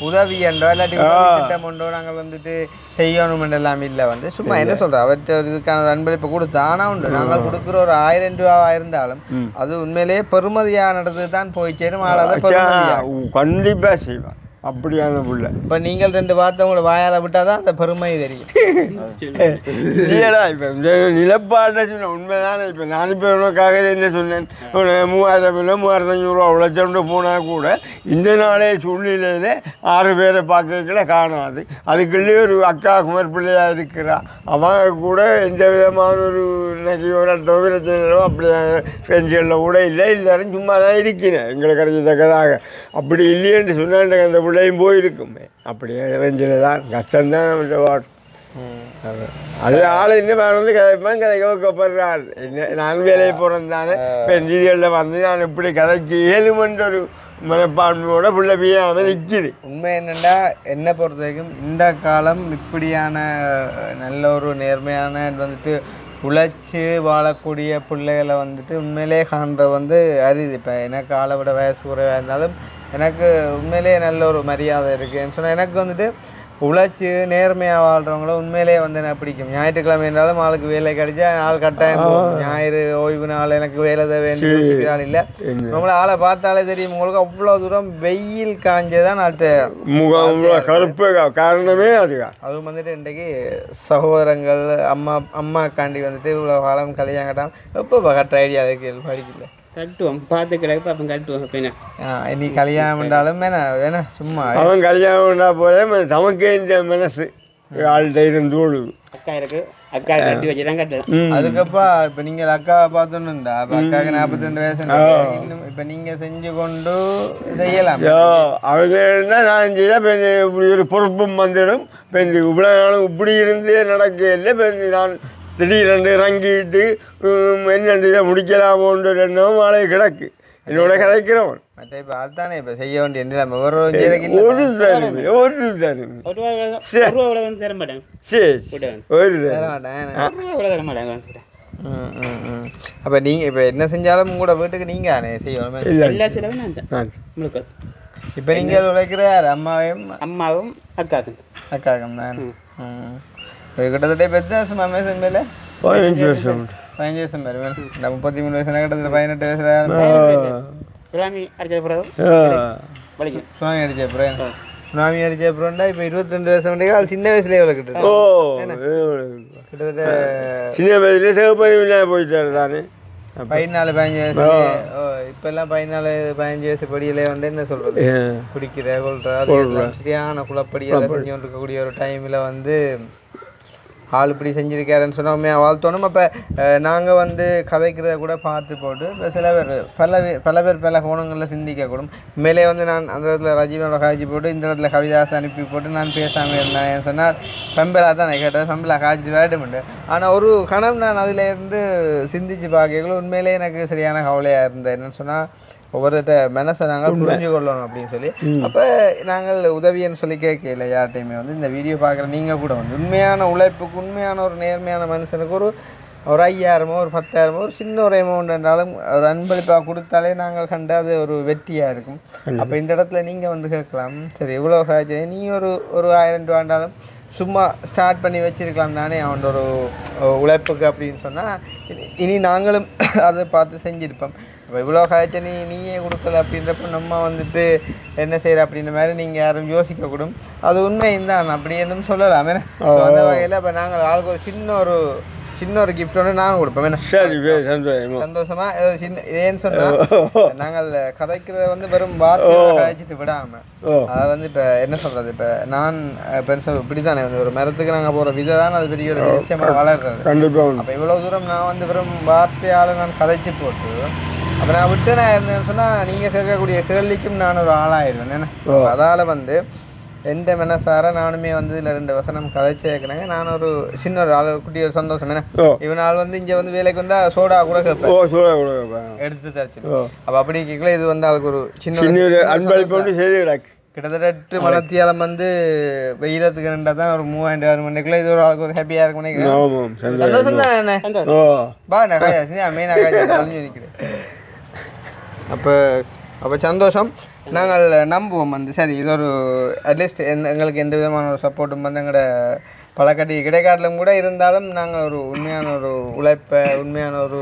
உதவி என்றோ இல்லாட்டி திட்டம் உண்டோ நாங்கள் வந்துட்டு செய்யணும் எல்லாம் இல்லை வந்து சும்மா என்ன சொல்கிறோம் அவர்கிட்ட ஒரு இதுக்கான ஒரு அன்பளிப்பை கொடுத்து ஆனால் உண்டு நாங்கள் கொடுக்குற ஒரு 1000 ரூபா இருந்தாலும் அது உண்மையிலேயே பெருமதியானது தான் போய் சேரும். ஆளாத கண்டிப்பாக செய்வான். அப்படியான புள்ள. இப்போ நீங்கள் 2 வார்த்தை உங்களை வாயால் விட்டால் தான் அந்த பெருமை தெரியும். இல்லையடா இப்போ நிலப்பாட்டை சொன்ன உண்மைதானே. இப்போ நான் இப்போ உனக்காக என்ன சொன்னேன், 3000 இல்லை 3500 உழைச்சோம்னு போனால் கூட இந்த நாளே சூழ்நிலையில் 6 பேரை பார்க்கல காணாது. அதுக்குள்ளேயே ஒரு அக்கா குமர் பிள்ளையாக இருக்கிறா, அவங்க கூட எந்த விதமான ஒரு இன்னைக்கு ஒரு பிரச்சனைகளோ அப்படியான ஃப்ரெண்ட்ஸ்களில் கூட இல்லை. எல்லாரும் சும்மா தான் இருக்கிறேன் எங்களுக்கு கிடைச்சதக்கதாக. அப்படி இல்லையென்று சொன்னாண்ட அந்த பிள்ளையும் போயிருக்குமே. அப்படியே ரேஞ்சில் தான் கஷ்டம்தான் நம்ம வாட்டும். அது ஆள் இன்னும் வந்து கதைப்பான் கதைக்க வைக்கப்படுறாள். என்ன நான் வேலையை போகிறேன் தானே இப்போ செய்திகளில் வந்து நான் இப்படி கதைக்கு இயலுமென்ற ஒரு மனப்பான்மையோட பிள்ளை பியாமல் நிற்கிது. உண்மை என்னென்னா என்னை பொறுத்த வரைக்கும் இந்த காலம் இப்படியான நல்ல ஒரு நேர்மையான வந்துட்டு உழைச்சி வாழக்கூடிய பிள்ளைகளை வந்துட்டு உண்மையிலே காண்ற வந்து அரிது. இப்போ எனக்கு ஆளை விட வயசு குறைவாக இருந்தாலும் எனக்கு உண்மையிலே நல்ல ஒரு மரியாதை இருக்குதுன்னு சொன்னால் எனக்கு வந்துட்டு உழைச்சி நேர்மையாக வாழ்கிறவங்கள உண்மையிலே வந்து எனக்கு பிடிக்கும். ஞாயிற்றுக்கிழமை இருந்தாலும் ஆளுக்கு வேலை கிடைச்சா ஆள் கட்டாயம் போகும். ஞாயிறு ஓய்வு நாள் எனக்கு வேலை வேண்டிய ஆள் இல்லை. உங்களை ஆளை பார்த்தாலே தெரியும் உங்களுக்கு அவ்வளோ தூரம் வெயில் காஞ்சதான் நாட்டு முகம் கருப்பு காரணமே அதுதான். அதுவும் வந்துட்டு இன்றைக்கு சகோதரங்கள் அம்மாக்காண்டி வந்துட்டு இவ்வளோ காலம் கல்யாணம் கட்டாமல் எப்போ கட்ட ஐடியா அதுக்கு படிக்கல கட்டுவோம் பார்த்து கிடக்கு அப்போ கட்டுவோம். அப்போ நீ கல்யாணம் பண்ணாலும் வேணா சும்மா அவன் கல்யாணம் பண்ணா போதே நமக்கு இந்த மனசு ஆள்கிட்ட இருந்து ஓடுது. அக்கா இருக்கு, அக்கா கட்டி வச்சு தான் கட்டலாம். அதுக்கப்புறம் இப்போ நீங்கள் அக்காவை பார்த்துன்னு இருந்தா அப்போ அக்காவுக்கு 42 வயசு இன்னும் இப்போ நீங்கள் செஞ்சு கொண்டு செய்யலாம். அவங்க இருந்தால் நான் செய்தால் இப்படி ஒரு பொறுப்பும் வந்துடும். இப்போ இந்த இவ்வளோ நாளும் இப்படி இருந்தே நடக்கல. இப்போ நான் திடீரென்று இறங்கிட்டு என்னென்று இதை முடிக்கலாமோன்ற எண்ணமும் ஆளை கிடக்கு என்னோட கதைக்கிறவன். மற்ற இப்போ அதுதானே இப்போ செய்ய வேண்டிய நிலைமை ஒரு ஒரு தருமை ஒரு தருமை ரூபா வந்து தர மாட்டாங்க. சரி ஒரு தர மாட்டாங்க. அப்போ நீங்கள் இப்போ என்ன செஞ்சாலும் உங்களோட வீட்டுக்கு நீங்கள் தானே செய்யணும். எல்லா செலவும் நான் தான் முழுக்க. இப்போ நீங்கள் உழைக்கிற யார்? அம்மாவும் அக்காக்கும் தான். கிட்டத்தட்ட இப்போ எத்தனை வருஷம் அமேசன் மேலே? 15 வருஷம். 15 வருஷம் பேர் நம்ம 33 வயசுனா கிட்டத்தட்ட 18 வயசுல சுனாமி அடிச்ச பிறகு சுனாமி அடிச்ச அப்புறம்டா இப்போ 22 வருஷம் சின்ன வயசுலேயே விளக்கிட்டு கிட்டத்தட்ட சின்ன வயசுலேயே சிவப்பதிவில்லை போயிட்டாரு தானே. 14-15 வயசு. இப்பெல்லாம் 14-15 வயசு படியிலே வந்து என்ன சொல்றது குடிக்கிற கொள்ற சரியான குளப்படியாக செஞ்சு இருக்கக்கூடிய ஒரு டைமில் வந்து ஆள் இப்படி செஞ்சுருக்காருன்னு சொன்னால் உண்மையாக வாழ்த்தோணும். அப்போ நாங்கள் வந்து கதைக்கிறத கூட பார்த்து போட்டு இப்போ சில பேர் பல பேர் பல கோணங்களில் சிந்திக்கக்கூடும். உண்மையிலே வந்து நான் அந்த இடத்துல ரஜினியோட காய்ச்சி போட்டு இந்த இடத்துல கவிதாசை அனுப்பி போட்டு நான் பேசாமல் இருந்தேன் சொன்னால் பெம்பலா தான் நான் கேட்டது. பெம்பலா காய்ச்சிட்டு வேண்டுமெண்டு. ஆனால் ஒரு கணம் நான் அதிலேருந்து சிந்திச்சு பார்க்கக்குள்ள உண்மையிலே எனக்கு சரியான கவலையாக இருந்தேன். என்னென்னு சொன்னால் ஒவ்வொருத்த மனசை நாங்கள் புரிஞ்சு கொள்ளணும் அப்படின்னு சொல்லி அப்போ நாங்கள் உதவின்னு சொல்லி கேட்கல யார்கிட்டையுமே வந்து இந்த வீடியோ பார்க்குற நீங்கள் கூட வந்து உண்மையான உழைப்புக்கு உண்மையான ஒரு நேர்மையான மனுஷனுக்கு ஒரு 5000 ஒரு 10,000 ஒரு சின்ன ஒரு அமௌண்ட் என்றாலும் ஒரு அன்பளிப்பாக கொடுத்தாலே நாங்கள் கண்டு அது ஒரு வெற்றியாக இருக்கும். அப்போ இந்த இடத்துல நீங்கள் வந்து கேட்கலாம், சரி இவ்வளோ காய்ச்சி நீ ஒரு 1000 ரூபாண்டாலும் சும்மா ஸ்டார்ட் பண்ணி வச்சுருக்கலாம் தானே அவன் ஒரு உழைப்புக்கு அப்படின்னு சொன்னால் இனி நாங்களும் அதை பார்த்து செஞ்சுருப்போம். இப்போ இவ்வளோ காய்ச்ச நீயே கொடுக்கல அப்படின்றப்ப நம்ம வந்துட்டு என்ன செய்கிற அப்படின்ற மாதிரி நீங்கள் யாரும் யோசிக்கக்கூடும். அது உண்மையும் தான் அப்படி எதுவும் சொல்லலாம். அந்த வகையில் இப்போ நாங்கள் ஆளுக்கு ஒரு சின்ன ஒரு கிஃப்ட் ஒன்று நாங்கள் கொடுப்போம். என்ன சரி சந்தோஷமா சின்ன ஏன்னு சொன்னால் நாங்கள் கதைக்கிறத வந்து வெறும் வார்த்தை காய்ச்சிட்டு விடாமல் அதை வந்து இப்போ என்ன சொல்கிறது இப்போ நான் பெருசாக இப்படி தானே வந்து ஒரு மரத்துக்கு நாங்கள் போகிற விதை தான் அது பெரிய ஒரு நிச்சயமாக வளர்றது. கண்டிப்பாக. அப்போ இவ்வளோ தூரம் நான் வந்து வெறும் வார்த்தையால் நான் கதைச்சி போட்டு அப்போ நான் விட்டு நான் இருந்தேன்னு சொன்னால் நீங்கள் கேட்கக்கூடிய கேள்விக்கும் நான் ஒரு ஆளாயிருவேன். என்ன அதால் வந்து எந்த மனசார நானுமே வந்து இதில் 2 வசனம் கதைச்சி கேட்குறேங்க. நான் ஒரு சின்ன ஒரு ஆள் குட்டி ஒரு சந்தோஷம். என்ன இவனால் வந்து இங்கே வந்து வேலைக்கு வந்தால் சோடா கூட கேட்பேன் எடுத்து தச்சு. அப்போ அப்படி கேட்கல இது வந்து ஆளுக்கு ஒரு சின்ன அன்பளிப்பு செய்து கிடக்கு. கிட்டத்தட்ட 8 மணத்தியாலம் வந்து வெயிலத்துக்கு ரெண்டா தான் ஒரு 3000-4000 மணிக்குள்ள இது ஒரு ஆளுக்கு ஒரு ஹாப்பியாக இருக்கும் நினைக்கிறேன். சந்தோஷம் தான் என்ன பா நான் காய்ச்சி மெயினாக காய்ச்சி நினைக்கிறேன். அப்போ சந்தோஷம். நாங்கள் நம்புவோம் வந்து சரி இது ஒரு அட்லீஸ்ட் எங்களுக்கு எந்த விதமான ஒரு சப்போர்ட்டும் வந்து எங்களோட பழக்கட்டி கிடைக்காட்டிலும் கூட இருந்தாலும் நாங்கள் ஒரு உண்மையான ஒரு உழைப்பை உண்மையான ஒரு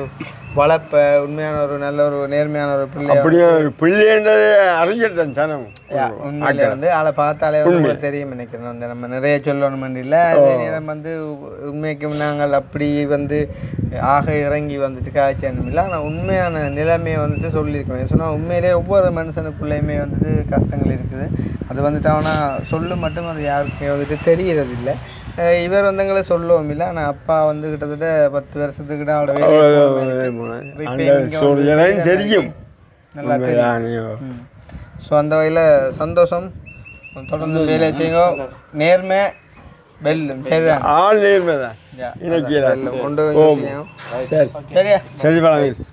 வளர்ப்பை உண்மையான ஒரு நல்ல ஒரு நேர்மையான ஒரு பிள்ளை அப்படியே ஒரு பிள்ளைன்றது அறிஞ்சிட்டேன் சனம் உண்மையிலே வந்து ஆளை பார்த்தாலே உங்களுக்கு தெரியும் நினைக்கிறேன். அந்த நம்ம நிறைய சொல்லணும் இல்லை, அதே நேரம் வந்து உண்மைக்கும் நாங்கள் அப்படி வந்து ஆக இறங்கி வந்துட்டு காய்ச்சணும் இல்லை. ஆனால் உண்மையான நிலைமையை வந்துட்டு சொல்லியிருக்கோம். சொன்னால் உண்மையிலே ஒவ்வொரு மனுஷனுக்குள்ளேயுமே வந்துட்டு கஷ்டங்கள் இருக்குது. அது வந்துட்டு அவனால் சொல்ல மட்டும் அது யாருக்குமே வந்துட்டு தெரியறது இல்லை. இவர் வந்தங்களை சொல்லவும் இல்லை. ஆனால் அப்பா வந்து கிட்டத்தட்ட 10 வருஷத்துக்கிட்ட அவரோட தெரியும் நல்லா தெரியும். ஸோ அந்த வகையில் சந்தோஷம். தொடர்ந்து வேலை செய்யுங்க. நேர்மை வெல்லும். ஆள் நேர்மை தான் சரியா? சரி பழங்க.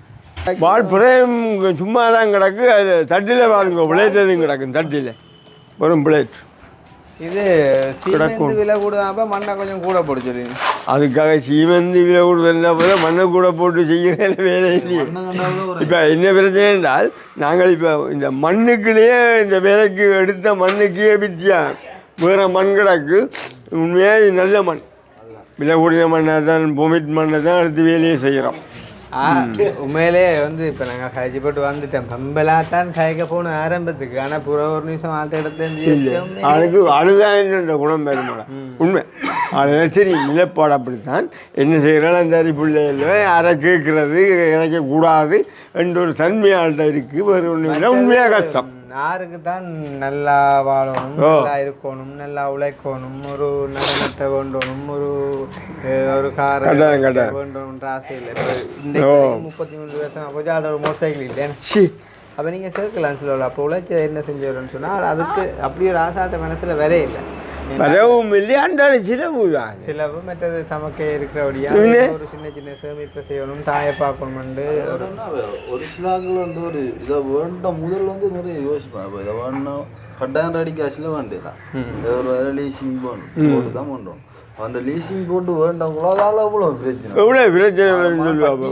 வாழ்ப்புறம் சும்மா தான் கிடக்கு. அது தட்டில் பாருங்க, பிளேட்டதும் கிடக்கும் தட்டில் வரும் பிளேட். இது சீமெந்து விலை கூடுதாப்ப மண்ணை கொஞ்சம் கூட போட்டு சொல்லுங்க. அதுக்காக சீமெந்து விலை கூடுதல்னா போல மண்ணை கூட போட்டு செய்கிற வேலை இல்லையே. இப்போ என்ன பிரச்சனை என்றால் நாங்கள் இப்போ இந்த மண்ணுக்குள்ளேயே இந்த விலைக்கு எடுத்த மண்ணுக்கே வித்தியா வேறு மண் கிடக்கு. உண்மையாக நல்ல மண், விலை கூடிய மண்ணை தான், பொமிட் மண்ணை தான் எடுத்து வேலையை செய்கிறோம். உண்மையிலே வந்து இப்போ நாங்கள் கழிச்சு போட்டு வந்துட்டோம். பம்பலாத்தான் கழிக்க போகணும் ஆரம்பத்துக்கு. ஆனால் புற ஒரு நிமிஷம் ஆள்கிட்ட இடத்துல அதுக்கு அழுதான்ற குணம் பெருமாள் உண்மை. அது சரி நிலப்பாடு அப்படித்தான். என்ன செய்கிறாலும் அந்த பிள்ளைகள யாரை கேட்கறது கிடைக்கக்கூடாது என்ற ஒரு தன்மையாள்கிட்ட இருக்குது. வேறு ஒன்றும் இல்லை. உண்மையாக கஷ்டம். யாருக்கு தான் நல்லா வாழணும், நல்லா இருக்கணும், நல்லா உழைக்கணும், ஒரு நடனத்தை வேண்டணும், ஒரு கார் வேண்டணுன்ற ஆசை இல்லை. இந்த 33 வருஷம் போச்சு ஒரு மோட்டர் சைக்கிள் இல்லைன்னு அப்போ நீங்கள் கேட்கலாம் சொல்லல. அப்போ உழைச்சி என்ன செஞ்சவரன்னு சொன்னால் அதுக்கு அப்படி ஒரு ஆசாட்ட மனசில் வரே இல்லை. வரவும் இல்லை. அன்றாட சிலவு தான். சிலவு மற்றது சமைக்க இருக்கிறபடியா ஒரு சின்ன சின்ன சேமிப்பை செய்யணும், தாயை பார்க்கணும்ண்டு. ஒரு சிலாக்கள் வந்து ஒரு இதை வேண்டாம் முதல் வந்து நிறைய யோசிப்பாங்க. இதை வேணும் கட்டாயம் ரெடி காசில் வேண்டியதான். ஒரு வேலை லீசிங் போட்டு தான் பண்ணுறோம். அந்த லீசிங் போட்டு வேண்டாங்களோ அதால எவ்வளோ பிரச்சனை சொல்லுவாங்க.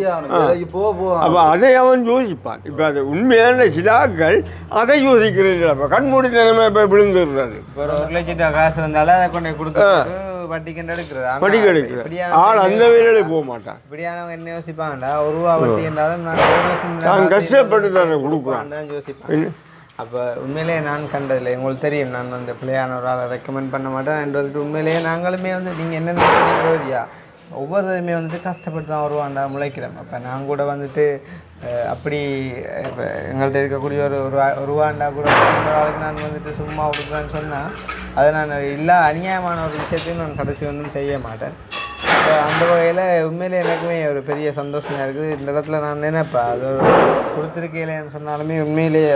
அப்போ அதை அவன் யோசிப்பான். இப்போ அது உண்மையான சிலாக்கள் அதை யோசிக்கிறேன். கண்மூடி தினமே போய் விழுந்துடுறது. ஒரு லட்சம் காசு வந்தாலும் அதை கொண்டு கொடுத்து வட்டிக்கு எடுக்கிறது. படிக்க எடுக்கிறது ஆள் அந்த வேலையில போக மாட்டான். இப்படியானவங்க என்ன யோசிப்பாங்கடா, ஒரு ரூபா வட்டி இருந்தாலும் நான் கஷ்டப்பட்டு தானே கொடுக்குறான் யோசிப்பேன். அப்போ உண்மையிலேயே நான் கண்டதில்லை. உங்களுக்கு தெரியும், நான் வந்து பிள்ளையான ஒரு ஆளை ரெக்கமெண்ட் பண்ண மாட்டேன் என்றதுக்கு உண்மையிலேயே நாங்களுமே வந்து நீங்கள் என்னென்ன பண்ணிக்கிறோதியா ஒவ்வொருத்தருமே வந்துட்டு கஷ்டப்பட்டு தான் வருவாண்டா முளைக்கிறோம். அப்போ நான் கூட வந்துட்டு அப்படி இப்போ எங்கள்கிட்ட இருக்கக்கூடிய ஒரு ரூபாண்டா கூட ஒரு ஆளுக்கு நான் வந்துட்டு சும்மா கொடுக்குறேன்னு சொன்னால் அதை நான் இல்லை அநியாயமான ஒரு விஷயத்தையும் நான் கடைசி ஒன்றும் செய்ய மாட்டேன். அந்த வகையில் உண்மையிலே எனக்குமே ஒரு பெரிய சந்தோஷமாக இருக்குது. இந்த இடத்துல நான் நினைப்பேன் அது கொடுத்துருக்கேன்னு சொன்னாலுமே உண்மையிலேயே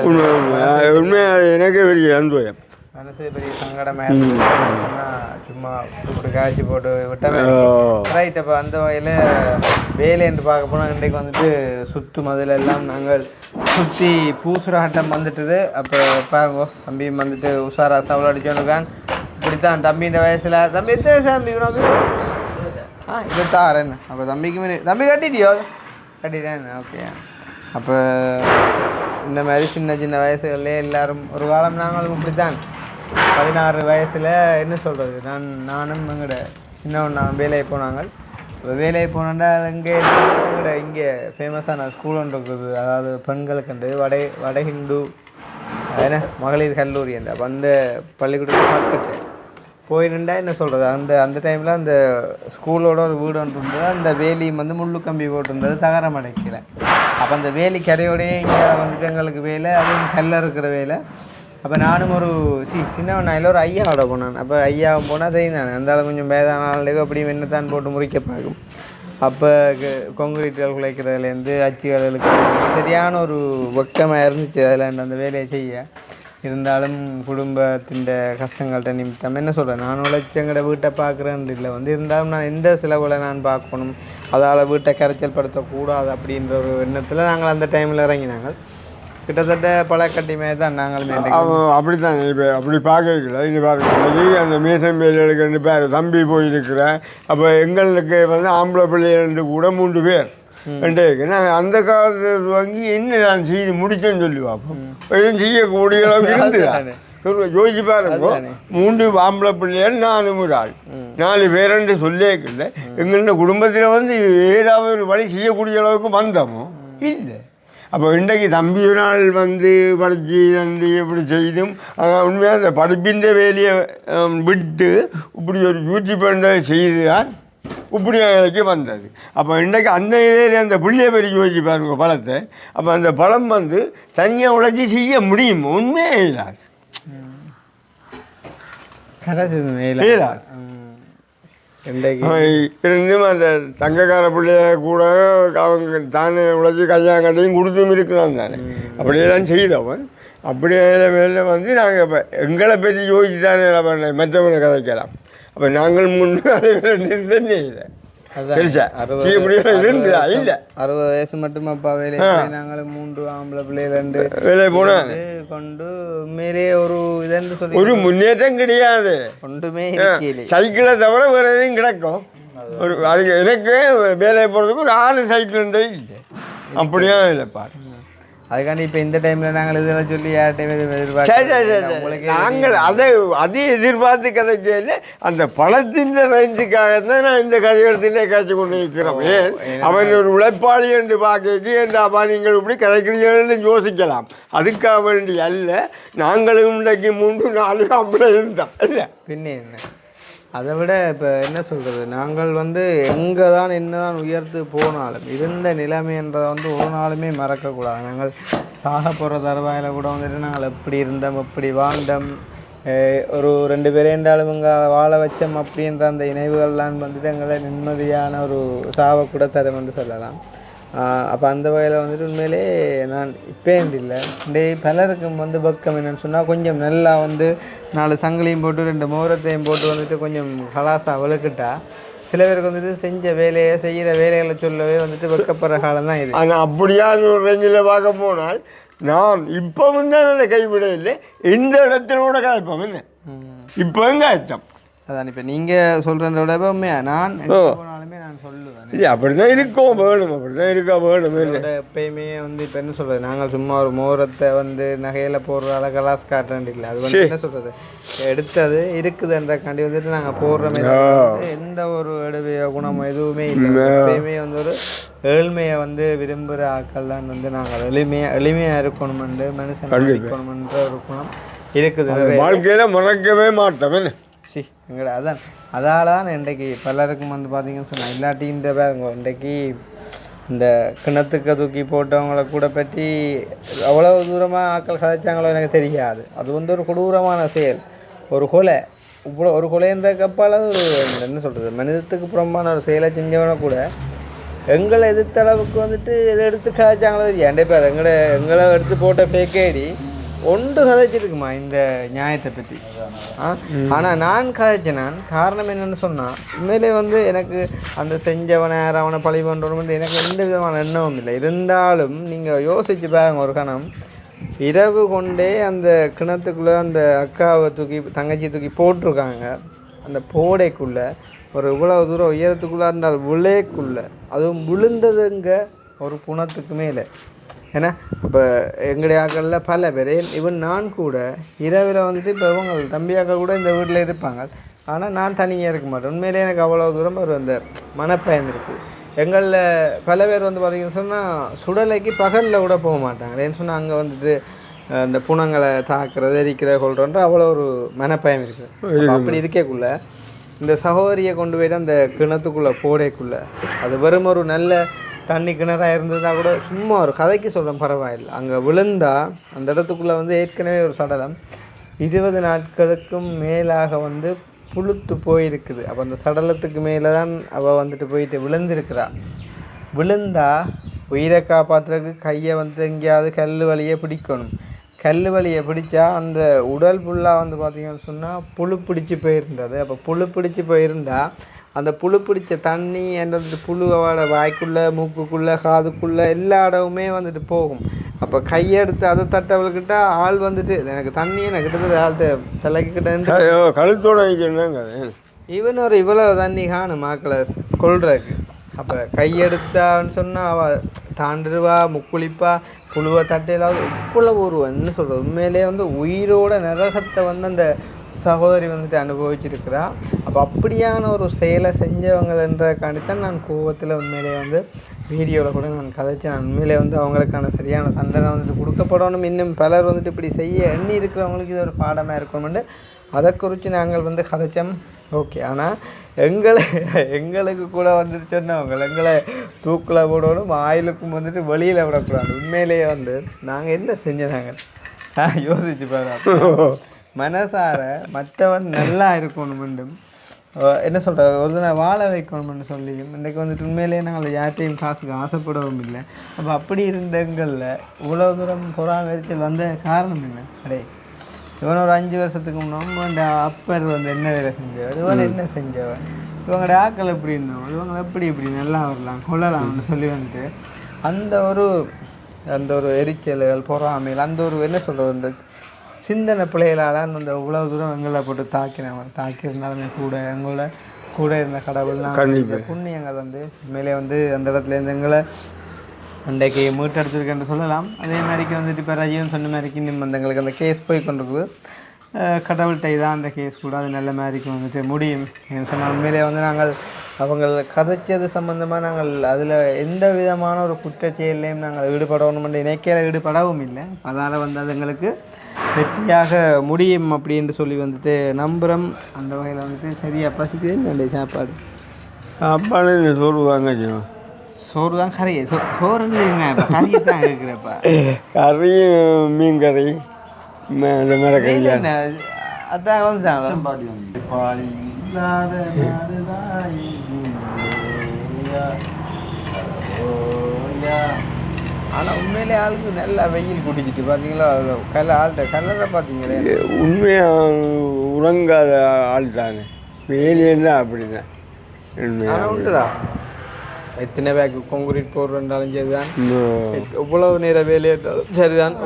உண்மையாக எனக்கே பெரிய அனுபவம், மனசு பெரிய சங்கடமாக இருந்துச்சுன்னா சும்மா கூப்பிட்டு காய்ச்சி போட்டு விட்டவே ரைட். அப்போ அந்த வகையில் வேலைன்னு பார்க்க போனால் இன்றைக்கு வந்துட்டு சுற்று மதில் எல்லாம் நாங்கள் சுற்றி பூசுகிற ஆட்டம் வந்துட்டுது. அப்போ பாருங்கோ தம்பியும் வந்துட்டு உஷாரா சவுள் அடிச்சோன்னுக்கான். இப்படித்தான் தம்பி இந்த வயசில் தம்பி எத்தனை தம்பி உனக்கு 26 என்ன? அப்போ தம்பிக்கு தம்பி கட்டிட்டியோ? கட்டிட்டேன். ஓகே. அப்போ இந்த மாதிரி சின்ன சின்ன வயசுகள்லேயே எல்லோரும் ஒரு காலம் நாங்களும் இப்படித்தான் 16 வயசில் என்ன சொல்கிறது நானும் எங்கள்ட சின்னவன் வேலையை போனாங்க. இப்போ வேலையை போனோன்னா இங்கே ஃபேமஸான ஸ்கூல் ஒன்று இருக்குது. அதாவது பெண்களுக்கு வட ஹிந்து என்ன மகளிர் கல்லூரி அந்த அப்போ அந்த பள்ளிக்கூடத்துக்கு பக்கத்து போயிருந்தா என்ன சொல்கிறது அந்த டைமில் அந்த ஸ்கூலோட ஒரு வீடு ஒன்று இருந்தது. அந்த வேலியும் வந்து முள்ளு கம்பி போட்டுருந்தது, தகரம் அடைக்கல. அப்போ அந்த வேலி கரையோடையே இங்கே வந்துட்டு எங்களுக்கு வேலை, அதுவும் கல்ல இருக்கிற வேலை. அப்போ நானும் ஒரு சின்னவன் நாயில் ஒரு ஐயாவோட போனான். அப்போ ஐயாவும் போனால் தெரியும் அந்த கொஞ்சம் வேதான ஆளுக்கு அப்படி வெண்ணத்தான் போட்டு முறிக்க பார்க்கும். அப்போ கொங்கிரீட்டுகள் குலைக்கிறதுலேருந்து அச்சுகளுக்கு சரியான ஒரு வெக்கமாக இருந்துச்சு அதில் அந்த வேலையை செய்ய. இருந்தாலும் குடும்பத்தின் கஷ்டங்கள்கிட்ட நிமித்தம் என்ன சொல்கிறேன், நான் உழைச்சங்கட வீட்டை பார்க்குறேன் இல்லை வந்து இருந்தாலும் நான் எந்த செலவுகளை நான் பார்க்கணும், அதால் வீட்டை கரைச்சல் படுத்தக்கூடாது அப்படின்ற ஒரு எண்ணத்தில் நாங்கள் அந்த டைமில் இறங்கினாங்க. கிட்டத்தட்ட பழக்கட்டி மாதிரி தான் நாங்களுமே அப்படி தான். இப்போ அப்படி பார்க்கல இனி பாருங்க அந்த மீசம் மேலுக்கு 2 பேர் தம்பி போயிருக்கிறேன். அப்போ எங்களுக்கு வந்து ஆம்பளை பிள்ளைகள் கூட 3 பேர் ரெண்டே. நாங்கள் அந்த காலத்து வாங்கி என்ன நான் செய்து முடிச்சேன்னு சொல்லி பார்ப்போம். எதுவும் செய்யக்கூடிய அளவுக்கு இருந்துதான் யோசிச்சு பாருங்க. 3 ஆம்பளை பிள்ளைகள் 4 ஆள் 4 பேருன்னு சொல்லியிருக்கல. எங்களோட குடும்பத்தில் வந்து ஏதாவது ஒரு வழி செய்யக்கூடிய அளவுக்கு வந்தோமோ இல்லை. அப்போ இன்றைக்கு தம்பி ஒரு நாள் வந்து படித்து வந்து இப்படி செய்தும் உண்மையாக அந்த படிப்பின் வேலையை விட்டு இப்படி ஒரு யூடியூப் செய்துதான் இப்படி வேலைக்கு வந்தது. அப்போ இன்றைக்கு அந்த இதில் அந்த பிள்ளைய பெருக்கி வச்சு பாருங்க பழத்தை. அப்போ அந்த பழம் வந்து தனியாக உழைச்சி செய்ய முடியும், உண்மையே இல்லாது இல்லாது. இருந்தும் அந்த தங்கக்கார பிள்ளைய கூட அவங்க தானே உழைச்சி கல்யாணம் கட்டையும் கொடுத்தும் இருக்கிறான் தானே. அப்படியெல்லாம் செய்தவன் அப்படியே மேலே வந்து நாங்கள் இப்போ எங்களை பற்றி யோசிச்சு தானே மற்றவனை கதைக்கலாம். அப்போ நாங்கள் முன்னே அதே இல்லை 60 வயசு மட்டும் அப்பா வேலை நாங்களும் 3 ஆம்பளை பிள்ளைகள் 2 வேலை போனோம் கொண்டு உண்மையிலே ஒரு இதென்று சொல்லி ஒரு முன்னேற்றம் கிடையாது. ஒன்றுமே சைக்கிளை தவிர வேற எதையும் கிடக்கும். ஒரு அதுக்கு எனக்கு வேலையை போகிறதுக்கு ஒரு 6 சைக்கிள் இல்லை, அப்படியா இல்லை பாரு. அதுக்காண்டி இப்போ இந்த டைமில் நாங்கள் இதெல்லாம் சொல்லி யார்கிட்டையும் எதிர்பார்க்க நாங்கள் அதை எதிர்பார்த்து கதைக்கல. அந்த பழத்தின் ரேஞ்சுக்காக தான் நான் இந்த கதையத்திலே காய்ச்சி கொண்டு இருக்கிறோம். ஏன் அவன் ஒரு உழைப்பாளி என்று பார்க்க என்றாப்பா நீங்கள் இப்படி கதைக்கிறீங்கன்னு யோசிக்கலாம். அதுக்காக வேண்டி அல்ல, நாங்களும் இன்றைக்கு 3-4 அப்படி இருந்தோம் இல்லை பின்னே என்ன. அதை விட இப்போ என்ன சொல்கிறது, நாங்கள் வந்து எங்கே தான் என்ன தான் உயர்த்து போனாலும் இருந்த நிலைமைன்றதை வந்து ஒரு நாளுமே மறக்கக்கூடாது. நாங்கள் சாக போகிற தருவாயில் கூட வந்துட்டு நாங்கள் எப்படி இருந்தோம், எப்படி வாழ்ந்தோம், ஒரு 2 பேரேண்டாலும் இங்கே வாழ வச்சோம் அப்படின்ற அந்த நினைவுகள்லாம் வந்துட்டு எங்களை நிம்மதியான ஒரு சாவை கூட தரும் என்று சொல்லலாம். அப்போ அந்த வகையில் வந்துட்டு உண்மையிலே நான் இப்போ இல்லை பலருக்கும் வந்து பக்கம் என்னென்னு சொன்னால் கொஞ்சம் நல்லா வந்து 4 சங்கிலியும் போட்டு 2 மோரத்தையும் போட்டு வந்துட்டு கொஞ்சம் கலாசா வளர்க்கிட்டா சில பேருக்கு வந்துட்டு செஞ்ச வேலையை செய்கிற வேலைகளை சொல்லவே வந்துட்டு வெக்கப்படுற காலம் தான் இது. ஆனால் அப்படியான ஒரு ரேஞ்சில் பார்க்க போனால் நான் இப்போவும் தான் அதை கைவிட இல்லை, இந்த இடத்துல கூட காய்ப்போம் என்ன இப்போவும் காய்ச்சோம். அதான் இப்போ நீங்கள் சொல்கிறத விட உண்மையா நான் போனாலுமே நான் சொல்லுவேன் இல்லை அப்படி தான் இருக்கோம் வேணும், அப்படி தான் இருக்கா வேணும். எப்பயுமே வந்து இப்போ என்ன சொல்கிறது, நாங்கள் சும்மா ஒரு மோரத்தை வந்து நகையில் போடுற கலாஸ் காட்டுறேன் இல்லை, அது வந்து என்ன சொல்கிறது எடுத்தது இருக்குதுன்றக்காண்டி வந்துட்டு நாங்கள் போடுறோமே எந்த ஒரு எடுவையோ குணமோ எதுவுமே இல்லை. எப்பயுமே வந்து ஒரு ஏழ்மையை வந்து விரும்புகிற ஆக்கள் தான் வந்து நாங்கள் எளிமையாக இருக்கணுமென்று மனுஷன் இருக்கணுமென்ற ஒரு குணம் இருக்குது வாழ்க்கையில் மறக்கவே மாட்டோம். அதால் தான் இன்றைக்கு பலருக்கும் வந்து பார்த்தீங்கன்னு சொன்னால் இல்லாட்டி இந்த பேருங்க இன்றைக்கு இந்த கிணத்துக்கு தூக்கி போட்டவங்களை கூட பற்றி அவ்வளோ தூரமாக ஆக்கள் கதைச்சாங்களோ எனக்கு தெரியாது. அது வந்து ஒரு கொடூரமான செயல், ஒரு கொலை. இவ்வளோ ஒரு கொலைன்ற கப்பால் ஒரு என்ன சொல்கிறது மனிதத்துக்கு புறம்பான ஒரு செயலை செஞ்சவனை கூட எங்களை எதிர்த்த அளவுக்கு வந்துட்டு எதை எடுத்து கதைச்சாங்களோ தெரியாது. பேர் எங்களை எடுத்து போட்ட பேக்கேடி ஒன்று கதைச்சிருக்குமா இந்த நியாயத்தை பற்றி. ஆனால் நான் கதைச்சேன். காரணம் என்னென்னு சொன்னால் உண்மையிலே வந்து எனக்கு அந்த செஞ்சவனை அவனை பழி பண்ணுறோன்னு எனக்கு எந்த விதமான எண்ணமும் இல்லை. இருந்தாலும் நீங்கள் யோசிச்சு பாருங்க, ஒரு கணம் இரவு கொண்டே அந்த கிணத்துக்குள்ளே அந்த அக்காவை தங்கச்சி தூக்கி போட்டிருக்காங்க. அந்த போடைக்குள்ளே ஒரு இவ்வளவு தூரம் உயரத்துக்குள்ளே அந்த விளைக்குள்ளே அதுவும் விழுந்ததுங்க ஒரு புணத்துக்கு மேலே. ஏன்னா இப்போ எங்களுடைய ஆக்களில் பல பேர் ஈவன் நான் கூட இரவில் வந்துட்டு இப்போ இவங்க தம்பியாக்கள் கூட இந்த வீட்டில் இருப்பாங்க. ஆனால் நான் தனியாக இருக்க மாட்டேன். உண்மையிலே எனக்கு அவ்வளோ தூரம் ஒரு அந்த மனப்பயம் இருக்குது. எங்களில் பல பேர் வந்து பார்த்திங்கன்னு சொன்னால் சுடலைக்கு பகலில் கூட போக மாட்டாங்க. ஏன்னு சொன்னால் அங்கே வந்துட்டு அந்த புணங்களை தாக்குறது எரிக்கிறத கொள்றன்ற அவ்வளோ ஒரு மனப்பயம் இருக்குது. அப்படி இருக்கக்குள்ள இந்த சகோதரியை கொண்டு போய்ட்டு அந்த கிணத்துக்குள்ளே போடைக்குள்ளே அது வெறும் ஒரு நல்ல தண்ணி கிணறாக இருந்ததுனா கூட சும்மா ஒரு கதைக்கு சொல்கிறேன் பரவாயில்லை. அங்கே விழுந்தா அந்த இடத்துக்குள்ளே வந்து ஏற்கனவே ஒரு சடலம் 20 நாட்களுக்கும் மேலாக வந்து புழுத்து போயிருக்குது. அப்போ அந்த சடலத்துக்கு மேலே தான் அவள் வந்துட்டு போயிட்டு விழுந்திருக்கிறா. விழுந்தா உயிரை காப்பாற்றுறதுக்கு கையை வந்து எங்கேயாவது கல் வலியை பிடிக்கணும். கல் வலியை பிடிச்சா அந்த உடல் ஃபுல்லாக வந்து பார்த்திங்கன்னு சொன்னால் புழு பிடிச்சி போயிருந்தது. அப்போ புழு பிடிச்சி போயிருந்தால் அந்த புழு பிடிச்ச தண்ணி அந்த புழுவோட வாய்க்குள்ளே மூக்குக்குள்ளே காதுக்குள்ளே எல்லா இடமுமே வந்துட்டு போகும். அப்போ கையெடுத்து அதை தட்டவள்கிட்ட ஆள் வந்துட்டு எனக்கு தண்ணி எனக்கு கிட்டத்தட்ட ஆள்கிட்ட தலைக்கிட்ட கழுத்தோட ஈவன் ஒரு இவ்வளவு தண்ணி காணும் மாக்களை கொள்றதுக்கு. அப்போ கையெடுத்தான்னு சொன்னால் அவள் தாண்டிடுவா முக்குளிப்பா புழுவை தட்டையிலாவது இவ்வளவு ஒரு என்ன சொல்கிறது உண்மையிலே வந்து உயிரோட நரகத்தை வந்து அந்த சகோதரி வந்துட்டு அனுபவிச்சிருக்கிறா. அப்போ அப்படியான ஒரு செயலை செஞ்சவங்கன்றக்காண்டித்தான் நான் கோவத்தில் உண்மையிலே வந்து வீடியோவில் கூட நான் கதைச்சேன். நான் உண்மையிலே வந்து அவங்களுக்கான சரியான தண்டனை வந்துட்டு கொடுக்கப்படணும். இன்னும் பலர் வந்துட்டு இப்படி செய்ய எண்ணி இருக்கிறவங்களுக்கு இது ஒரு பாடமாக இருக்கணும்னு அதை குறித்து நாங்கள் வந்து கதைச்சோம். ஓகே, ஆனால் எங்களுக்கு கூட வந்துட்டு சொன்னவங்க எங்களை தூக்கில் போடணும், ஆயிலுக்கும் வந்துட்டு வெளியில் விடக்கூடாது. உண்மையிலேயே வந்து நாங்கள் என்ன செஞ்சோம் யோசிச்சு பாரு. மனசார மற்றவன் நல்லா இருக்கணும், என்ன சொல்கிற ஒரு தினம் வாழ வைக்கணும்னு சொல்லி இன்றைக்கு வந்துட்டு உண்மையிலேயே நாங்கள் யார்ட்டையும் காசுக்கு ஆசைப்படவும் இல்லை. அப்போ அப்படி இருந்தங்களில் இவ்வளோ தூரம் பொறாமரிச்சல் வந்த காரணம் என்ன? அடே இவன் ஒரு 5 வருஷத்துக்கு முன்னாடி அப்பர் வந்து என்ன வேலை செஞ்சவர், இவன் என்ன செஞ்சவன், இவங்களோட ஆக்கள் எப்படி இருந்தவங்க, இவங்களை எப்படி நல்லா வரலாம் கொள்ளலாம்னு சொல்லி வந்துட்டு அந்த ஒரு எரிச்சல்கள் பொறாமைகள் அந்த ஒரு என்ன சொல்கிறது இந்த சிந்தனை பிள்ளைகளால் அந்த இவ்வளோ தூரம் எங்களை போட்டு தாக்கியிருந்தாலுமே கூட எங்களோட கூட இருந்த கடவுள் புண்ணியங்கள் வந்து உண்மையிலே வந்து அந்த இடத்துல இருந்து எங்களை அன்றைக்கு மீட்டெடுத்துருக்கேன்னு சொல்லலாம். அதே மாதிரிக்கு வந்துட்டு இப்போ ரஜிவன் சொன்ன மாதிரிக்கு இன்னும் வந்து எங்களுக்கு அந்த கேஸ் போய் கொண்டிருக்குது. கடவுள்கிட்ட தான் அந்த கேஸ் கூட அது நல்ல மாதிரிக்கு வந்துட்டு முடியும் என்று சொன்னால் உண்மையிலே வந்து நாங்கள் அவங்கள் கதைச்சது சம்மந்தமாக நாங்கள் அதில் எந்த விதமான ஒரு குற்றச்செயலையும் நாங்கள் ஈடுபடணும் இணைக்கையில் ஈடுபடவும் இல்லை. அதால் வந்து அது எங்களுக்கு வெற்றியாக முடியும் அப்படின்னு சொல்லி வந்துட்டு நம்புகிறோம். அந்த வகையில் வந்துட்டு சரியாக பசிக்குது என்னுடைய சாப்பாடு சோறுவாங்க சோறு தான் கறி சோறுன்னு இல்லைங்க இப்போ கறியை தான் இருக்கிறப்ப கறி மீன் கறி இந்த மாதிரி கறி அதான் வந்துட்டாங்க. ஆனால் உண்மையிலே ஆளுக்கு நல்லா வெயில் குடிச்சிட்டு பார்த்தீங்களா கலரை பார்த்தீங்களே உண்மையாக உறங்காத ஆள் தானே வேலையெல்லாம் அப்படி தான். ஆனால் உண்டுடா எத்தனை பேக்கு கான்கிரீட் போடுறதாலும் சரிதான், எவ்வளவு நேரம் வேலையாட்டாலும் சரிதான்.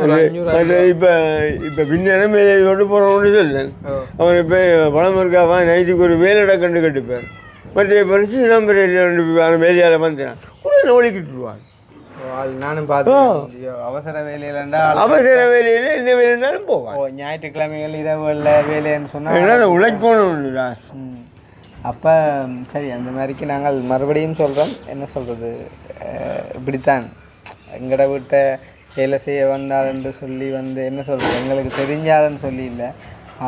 இப்போ பின்னேரம் வேலையை கொண்டு போகிறவனு சொல்லேன் அவன் இப்போ பழம் இருக்காவா நைட்டுக்கு ஒரு வேலையிட கட்டுப்பார் மற்ற பறிச்சு நம்பர் வேலையால் வந்தான் கூட ஓடிக்கிட்டுருவான். நானும் பார்த்தேன் அவசர வேலையிலண்டா அவசர வேலையில் எந்த வேலைனாலும் போவான். ஞாயிற்றுக்கிழமைகள் இரவுகளில் வேலைன்னு சொன்னால் உழைக்கணும். அப்போ சரி அந்த மாதிரிக்கு நாங்கள் மறுபடியும் சொல்கிறோம். என்ன சொல்கிறது, இப்படித்தான் எங்கட வீட்டை வேலை செய்ய வந்தாலுன்னு சொல்லி வந்து என்ன சொல்கிறது எங்களுக்கு தெரிஞ்சாலுன்னு சொல்லி இல்லை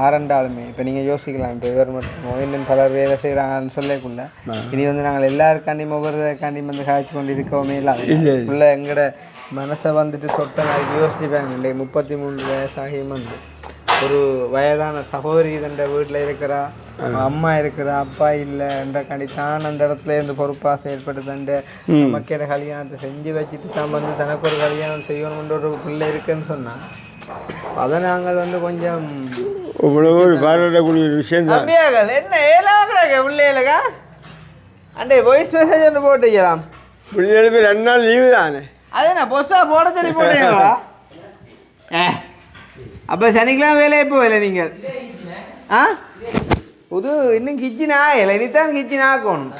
ஆரண்டாலுமே இப்போ நீங்கள் யோசிக்கலாம். இப்போ இவர் மட்டும் இன்னும் பலர் வேலை செய்கிறாங்கன்னு சொல்லக்குள்ள இனி வந்து நாங்கள் எல்லாருக்காண்டியும் ஒவ்வொருக்காண்டியும் வந்து காய்ச்சி கொண்டு இருக்கவுமே இல்லை எங்கட மனசை வந்துட்டு தொட்ட நாளைக்கு யோசிச்சுப்பாங்க. இன்றைக்கு 33 வயசாகியும் வந்து ஒரு வயதான சகோதரி தண்ட வீட்டில் இருக்கிறா, அம்மா இருக்கிறா, அப்பா இல்லை என்றக்காண்டி தான் அந்த இடத்துல இருந்து பொறுப்பாக செயல்பட்டு தண்ட மக்களோட கல்யாணத்தை செஞ்சு வச்சுட்டு தான் வந்து தனக்கு ஒரு கல்யாணம் செய்யணுன்ற ஒரு பிள்ளை இருக்குன்னு சொன்னான். அதை நாங்கள் வந்து கொஞ்சம் பாராட்டக்கூடிய விஷயம் தான். என்ன ஏழாங்க பிள்ளைகளுக்கா அண்டே வாய்ஸ் மெசேஜ் ஒன்று போட்டுக்கலாம். பிள்ளைகளுக்கு 2 நாள் லீவு தானே, அதே நான் பொஸ்ஸாக போட சொல்லி போட்டீங்களா? அப்போ சனிக்கிழமை வேலையை போகல நீங்கள் புது இன்னும் கிச்சன் ஆகலை, இனித்தான் கிச்சன் ஆக்கணும்.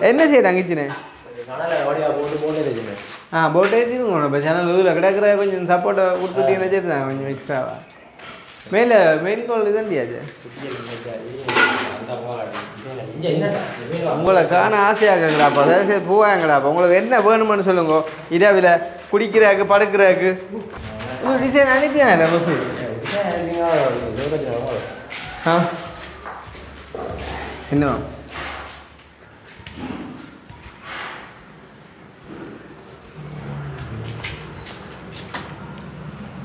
என்ன செய்யறாங்க கிச்சனு? போட்டு ஏற்றிடுங்க. இப்போ சேனல் இதில் கிடக்கிற கொஞ்சம் சப்போர்ட்டை கொடுத்துட்டீங்கன்னா சரிதான் கொஞ்சம் எக்ஸ்ட்ராவா. மேலே மெயின் கோல் இதுண்டியாச்சு உங்களை காண ஆசையாக இருக்குங்கடாப்பா, அதாவது பூவாங்கடாப்பா. உங்களுக்கு என்ன வேணுமென்னு சொல்லுங்க. இரவில் குடிக்கிறாக்கு படுக்கிறாக்கு டிசைன் அனுப்பியா என்ன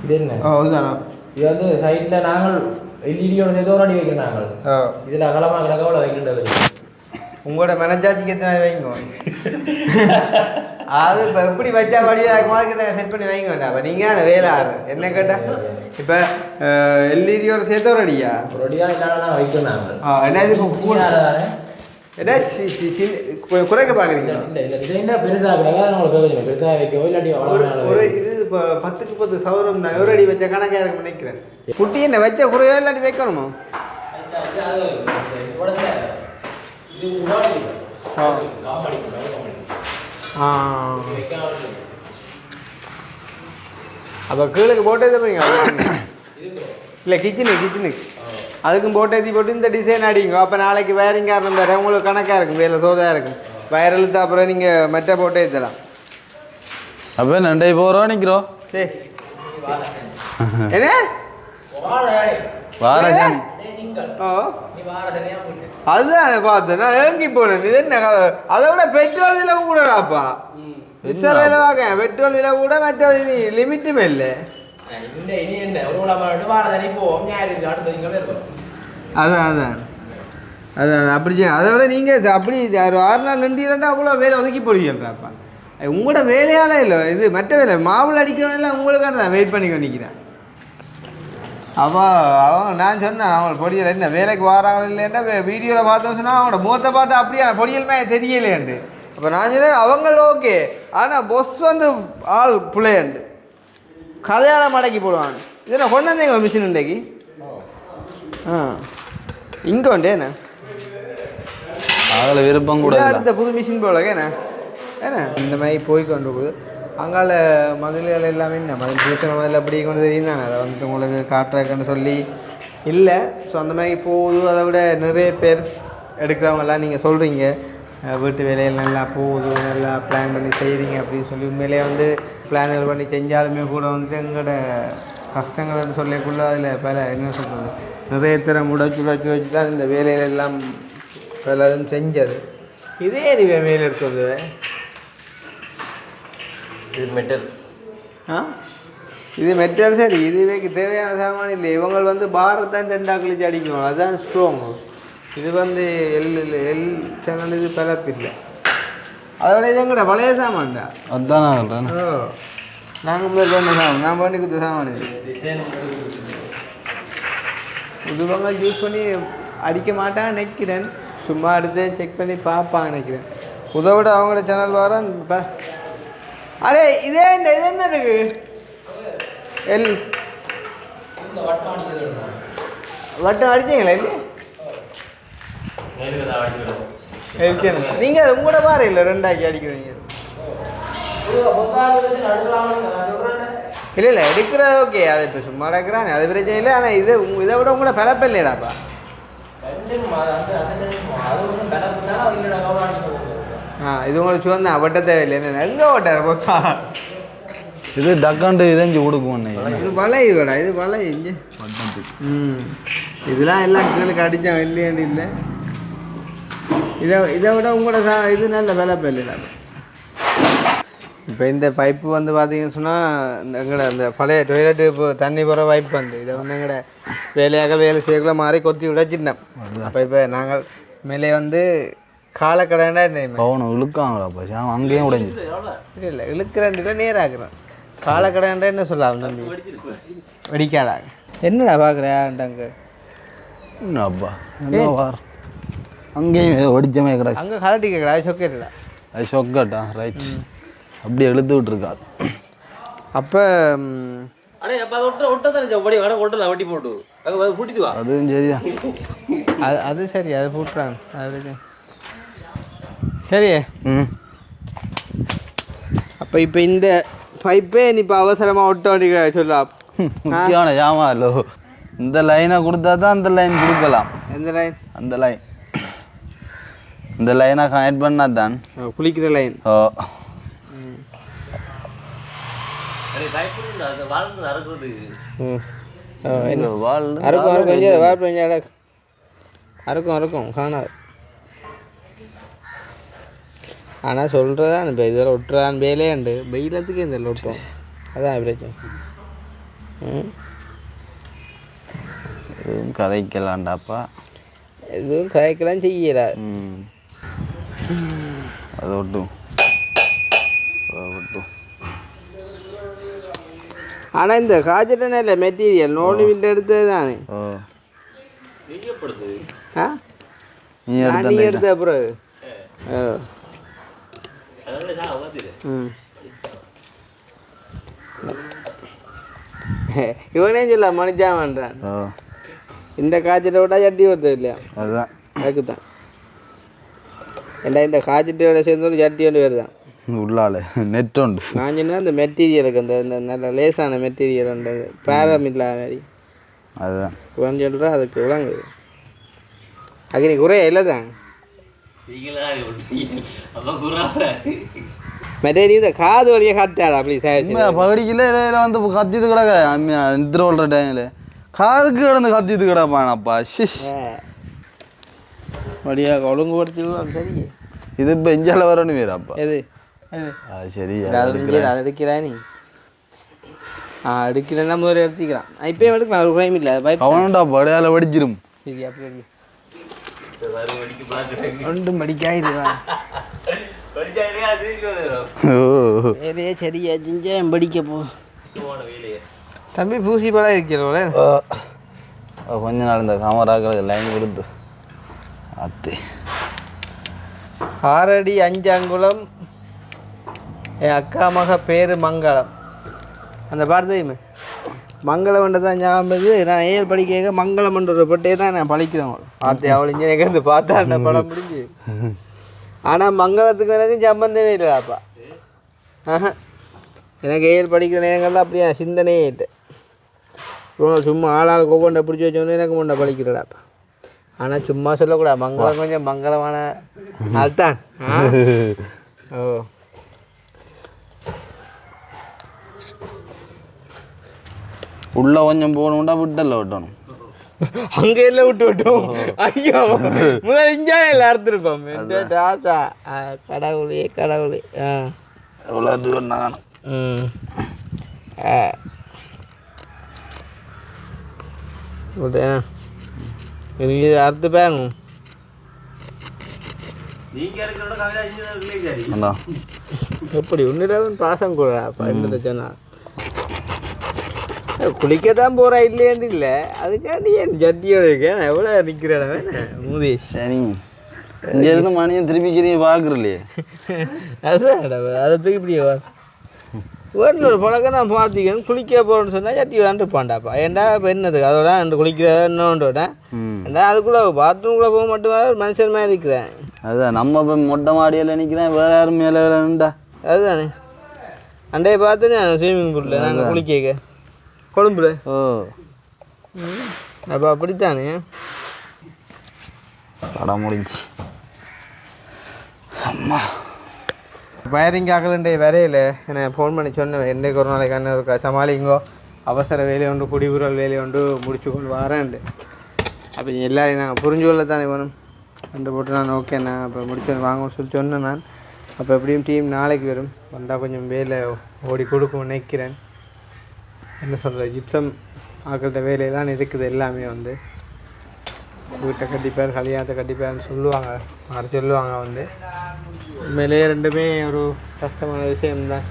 இது என்ன? இதுதானா? இது வந்து சைடில் நாங்கள் எல்இடியோட சேர்த்து ஒரு அடி வைக்கிறோம். நாங்கள் இதில் அகலமாக கிடக்கவளை வைக்கின்றது உங்களோட மனஜாதிக்கு ஏற்ற மாதிரி வைங்க. அது இப்போ எப்படி வச்சா படியாக மார்க்கெட்டை செட் பண்ணி வைங்க வேண்டாம். அப்போ நீங்கள் அந்த வேலை ஆறு என்ன கேட்டால் இப்போ எல்இடியோட சேர்த்து ஒரு அடியா ஒரு அடியாக இல்லாத வைக்கிறோம் நாங்கள். என்ன இதுக்கு ஏதாச்சும் குறைக்க பார்க்குறீங்க? இல்லை இந்த டிசைன் பெருசாக கிடக்காது உங்களுக்கு பெருசாக வைக்கவோ இல்லாட்டி ஒரு இது இப்போ 10க்கு 10 சவரம் தான் ஒரு அடி வச்ச கணக்காக இருக்கும் நினைக்கிறேன். குட்டி என்ன வச்ச குறையோ இல்லாட்டி வைக்கணுமா? அப்போ கீழே போட்டே தான் இல்லை கிச்சனுக்கு அதுக்கும் போட்டு ஏற்றி போட்டு இந்த டிசைன் அடிங்க. அப்போ நாளைக்கு வயரிங் காரணம் வேறு உங்களுக்கு கணக்காக இருக்கும், வேலை சோதாக இருக்கும். வயர் இழுத்த அப்புறம் நீங்கள் மற்ற போட்டு ஏற்றலாம். அப்போ நண்டை போகிறோம் நிற்கிறோம். சரி என்ன வாரசன் ஓ அதுதான் பார்த்தேன் நான் ஏங்கி போனேன். இது என்ன அதை விட பெட்ரோல் விலை கூடப்பா. மிஸ்டர் விலை வாங்க பெட்ரோல் விலை கூட மற்றது இனி லிமிட்டுமே இல்லை. அதான் அதான் அதான் அப்படி அதை விட நீங்கள் அப்படி ஒரு 6 நாள் 2 அவ்வளோ வேலை ஒதுக்கி போடுவீங்கப்பா. உங்களோட வேலையால இல்லை, இது மற்ற வேலை மாவுள் அடிக்கிறவனெல்லாம் உங்களுக்கான தான் வெயிட் பண்ணி நிற்கிறேன். அப்போ அவங்க நான் சொன்னேன் அவங்க பொடியல் என்ன வேலைக்கு வராங்க இல்லைன்னா வீடியோவில் பார்த்தோம் சொன்னால் அவங்களோட முகத்தை பார்த்து அப்படியே பொடியலுமே தெரியலையாண்டு. அப்போ நான் சொன்னேன் அவங்க ஓகே, ஆனால் பொஸ் வந்து ஆள் பிள்ளையாண்டு கதையால் மடக்கி போடுவாங்க. இது நான் கொண்டு வந்தேங்க மிஷின் இன்றைக்கு. இங்கே உண்டு என்ன அதில் விருப்பம் கூட அடுத்த புது மிஷின் போல ஏன்னா ஏன்னா இந்த மாதிரி போய் கொண்டு போகுது. அங்கால மதில்கள் எல்லாமே என்ன மதில் பிரச்சனை மதில் அப்படி கொண்டு தெரியும் தானே. அதை வந்துட்டு உங்களுக்கு காட்டுறதுக்குன்னு சொல்லி இல்லை. ஸோ அந்த மாதிரி போகுது. அதை விட நிறைய பேர் எடுக்கிறவங்கெல்லாம் நீங்கள் சொல்கிறீங்க வீட்டு வேலையில் நல்லா போகுது, நல்லா பிளான் பண்ணி செய்கிறீங்க அப்படின்னு சொல்லி. உண்மையிலே வந்து பிளான்கள் பண்ணி செஞ்சாலுமே கூட வந்துட்டு எங்களோட கஷ்டங்கள்னு சொல்லக்குள்ள அதில் பல என்ன சொல்கிறது நிறைய தரம் உடைச்சு வச்சு தான் இந்த வேலையிலெல்லாம் பலதும் செஞ்சது. இதே இதுவே மேலே இருக்கிறது இது மெட்டல். இது மெட்டல் சரி, இதுவே தேவையான சாமான் இல்லை. இவங்க வந்து பாரத்தான் 2 கழிச்சு அடிக்கணும், அதுதான் ஸ்ட்ராங். இது வந்து எல் சேனல் இது பலப்பு இல்லை. அதோட இது எங்கட பழைய சாமான்டா. அதுதான் நான் சொல்கிறேன். நாங்கள் முதல் பண்ண சாமான் நான் பண்ணி கொடுத்த சாமான் இது. இவங்க யூஸ் பண்ணி அடிக்க மாட்டான்னு நினைக்கிறேன். சும்மா எடுத்து செக் பண்ணி பார்ப்பாங்க நினைக்கிறேன். உதவிட அவங்களோட சேனல் வரான். அடே இதே இந்த இது என்ன இருக்கு எல் வட்டம் அடிச்சிங்களா இல்லை நீங்கள் உங்களோட பாரு இல்லை 2 ஆக்கி அடிக்கிறீங்க. இல்லை இல்லை எடுக்கிறது ஓகே, அது இப்போ சும்மா எடுக்கிறானே அது பிரச்சனை இல்லை. ஆனால் இது இதை விட உங்களோட பிழப்பு இல்லைடாப்பா. இது உங்களுக்கு சுவந்தா வட்ட தேவையில்லை. என்ன எங்கே ஓட்டார் போசா இது டக்காண்டு இதஞ்சு கொடுக்கும். இது வளையுது வேடா, இது வளைய இங்கே. இதெல்லாம் எல்லாம் கீழே அடித்தான் இல்லையாண்டு இல்லை. இதை விட உங்களோட இது நல்ல விலைப்பு இல்லைடா. இப்போ இந்த பைப்பு வந்து பார்த்தீங்கன்னு சொன்னால் எங்களோட அந்த பழைய டொய்லெட்டு இப்போ தண்ணி போகிற பைப் வந்து இதை வந்து எங்களோட வேலையாக வேலை செய்யக்குள்ள மாதிரி கொத்தி உடைச்சிருந்தோம். அப்போ இப்போ நாங்கள் மேலே வந்து காலக்கடைண்டா பவனம் இழுக்காங்களாப்பா அங்கேயும் உடைஞ்சி இல்லை இல்லை இழுக்கிறேன்ல நேராக்குறேன். காலக்கடைண்டா என்ன சொல்லலாம் தம்பி வெடிக்காடாங்க என்னடா பார்க்குறேன்டாங்க அப்பா அங்கேயும் ஒடிச்சமே கிடையாது. அங்கே கலட்டி கேட்கல அது சொக்கேட்டா அது சொக்கட்டா ரைட் அப்படியே எழுத்து விட்டுருக்காள். அப்போ அதுவும் சரியா அது சரி அது போட்டுறாங்க அது சரியே. அப்போ இப்போ இந்த பைப்பே நீ இப்போ அவசரமாக ஒட்ட வேண்டிய சொல்லலாம். முக்கியமான ஜாமா இல்லோ இந்த லைனை கொடுத்தா தான் அந்த லைன் கொடுக்கலாம். எந்த லைன்? அந்த லைன் இந்த லைனை கனெக்ட் பண்ணால் தான் குளிக்கிற லைன். ஓ அறுக்கும் காணாது. ஆனால் சொல்கிறதான் இப்போ இதில் ஒட்டுறதான் வேலையே உண்டு. வெயிலத்துக்கு இந்த ஒட்டுறோம் அதான் பிரச்சனை. எதுவும் கதைக்கலாண்டாப்பா எதுவும் கதைக்கலாம் செய்யலா. அது ஒட்டும் ஒட்டும். ஆனால் இந்த காய்ச்சல் இல்லை மெட்டீரியல் நோலி விட்டு எடுத்தது தானே. நீ எடுத்த அப்புறம் இவனே சொல்ல மனுஜாமன்றான். இந்த காய்ச்சலை விட்டா சட்டி ஒருத்தர் இல்லையா அதுதான் அதுக்கு தான் ஏண்டா இந்த காய்ச்சட்டோட சேர்ந்து ஒரு சட்டி ஒன்று வருதான் உள்ளால நெட் உண்டு. நான் சொன்னால் அந்த மெட்டீரியலுக்கு அந்த நல்ல லேசான மெட்டீரியல் உண்டு பேரம் இல்லாத மாதிரி அதுதான் குறைஞ்சிடுறா அதுக்கு விளங்குது அக்னி குறைய இல்லை தான் மற்ற நீ இந்த காது வழியை காத்தாடா அப்படி பகடிக்கல இதில் வந்து கத்திட்டு கிடக்க நித்திர விடுற டைமில் காதுக்கு கிடந்து கத்திட்டு கிடப்பானப்பா ஷிஷ் வழியாக ஒழுங்குபடுத்திடலாம் சரி இது இப்போ எஞ்சால வரணும் வேறாப்பா எது அது சரி அதை எடுக்கிறா நீ எடுக்கிறேன்னா முதல்ல எடுத்துக்கிறான் இப்பயும் எடுக்கலாம் ஒரு குறையும் இல்லை அவனுண்டா படையால வடிச்சிரும் சரி அப்படி ஒன்றும் படிக்காயிருவா வேலையே சரியா செஞ்சேன் படிக்க போ தம்பி பூசி படம் இருக்கிறோல கொஞ்ச நாள் இந்த காமராக்கள் லைன் கொடுத்து அத்து 6 அடி 5 அங்குலம் என் அக்கா மக பேர் மங்களம் அந்த பாட்டு தெரியுமே மங்களம் தான் ஞாபகம் நான் ஏழு படிக்க மங்களம்ன்ற பட்டே தான் நான் படிக்கிறேன் பார்த்து அவள் இங்கே பார்த்தா அந்த படம் முடிஞ்சு ஆனால் மங்களத்துக்கு எனக்கு சம்பந்தமே இல்லைப்பா எனக்கு ஏழு படிக்கிற நேரங்கள்லாம் அப்படியே சிந்தனையே இல்லை சும்மா ஆளாள் கொண்டை பிடிச்சி வச்சோன்னு எனக்கு முன்னே படிக்கிறடாப்பா ஆனால் சும்மா சொல்லக்கூடாது மங்களம் கொஞ்சம் மங்களமான அதுதான் ஓ உள்ள கொஞ்சம் போகணும்டா விட்டல விட்டணும் அங்கே எல்லாம் விட்டோம் ஐயோ முதல்ல இஞ்சாலே இல்லை அறுத்துருப்போம் ராசா கடவுளே கடவுளே எவ்வளோ தூரம் நானும் எனக்கு அறுத்து பேங்க எப்படி உன்னிடம் பாசம் கூடாப்பா என்ன சொன்னா குளிக்கத்தான் போகிறா இல்லையான்னு இல்லை அதுக்காண்டி என் ஜட்டியோட இருக்கேன் எவ்வளோ நிற்கிறேன் மூதேஷ் சரி இங்கேருந்து மணியும் திருப்பி பார்க்குறலையே அதுதான் அதை தூக்கி இப்படியே ஒரு பழக்கம் நான் பார்த்திக்கணும் குளிக்க போகிறேன்னு சொன்னால் ஜட்டி விளாண்டுப்பான்டாப்பா ஏன்டா இப்போ என்னதுக்கு அதோட ரெண்டு குளிக்கிறத இன்னொன்றோட ஏன்டா அதுக்குள்ளே பாத்ரூம்குள்ளே போக மட்டும் ஒரு மனுஷன் மாதிரி இருக்கிறேன் அதுதான் நம்ம இப்போ மொட்டை மாடியில் நிற்கிறேன் வேறு யாரும் மேலே விளையாண்டா அதுதானே அண்டையை பார்த்துன்னு ஸ்விம்மிங் பூலில் நாங்கள் குளிக்க கொழும்புல ஓ அப்போ அப்படித்தானே படம் முடிஞ்சு அம்மா வயரிங் ஆகலண்டே வரையில் என்னை ஃபோன் பண்ணி சொன்னேன் என்றைக்கு ஒரு நாளைக்கு அண்ணன் இருக்கா சமாளிங்கோ அவசர வேலையை உண்டு குடிபுறல் வேலையை உண்டு முடிச்சு கொண்டு வரேன்ண்டு அப்போ எல்லாரையும் நாங்கள் புரிஞ்சு கொள்ள தானே வேணும் ரெண்டு போட்டு நான் ஓகேண்ணா அப்போ முடிச்சு வாங்கன்னு சொல்லி சொன்னேன் நான் அப்போ எப்படியும் டீம் நாளைக்கு வரும் வந்தால் கொஞ்சம் வேலை ஓடி கொடுக்கும் நினைக்கிறேன் என்ன சொல்கிறது ஜிப்சம் ஆக்கள்கிட்ட வேலையெல்லாம் இருக்குது எல்லாமே வந்து வீட்டை கட்டிப்பார் கல்யாணத்தை கட்டிப்பார்னு சொல்லுவாங்க மாதிரி சொல்லுவாங்க வந்து உண்மையிலேயே ரெண்டுமே ஒரு கஷ்டமான விஷயம்தான்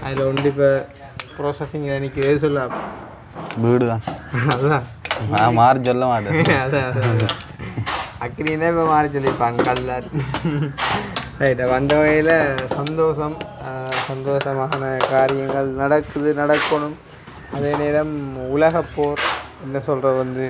அதில் ஒன்று இப்போ ப்ராசஸிங் எனக்கு எது சொல்ல வீடு தான் அதுதான் நான் மாறி சொல்ல மாட்டேன் அதான் அக்னின்னா இப்போ மாறி சொல்லியிருப்பாங்க கல்லார் ரைட்டை வந்த வகையில் சந்தோஷமான காரியங்கள் நடக்கணும் அதே நேரம் உலகப்போர் என்ன சொல்கிற வந்து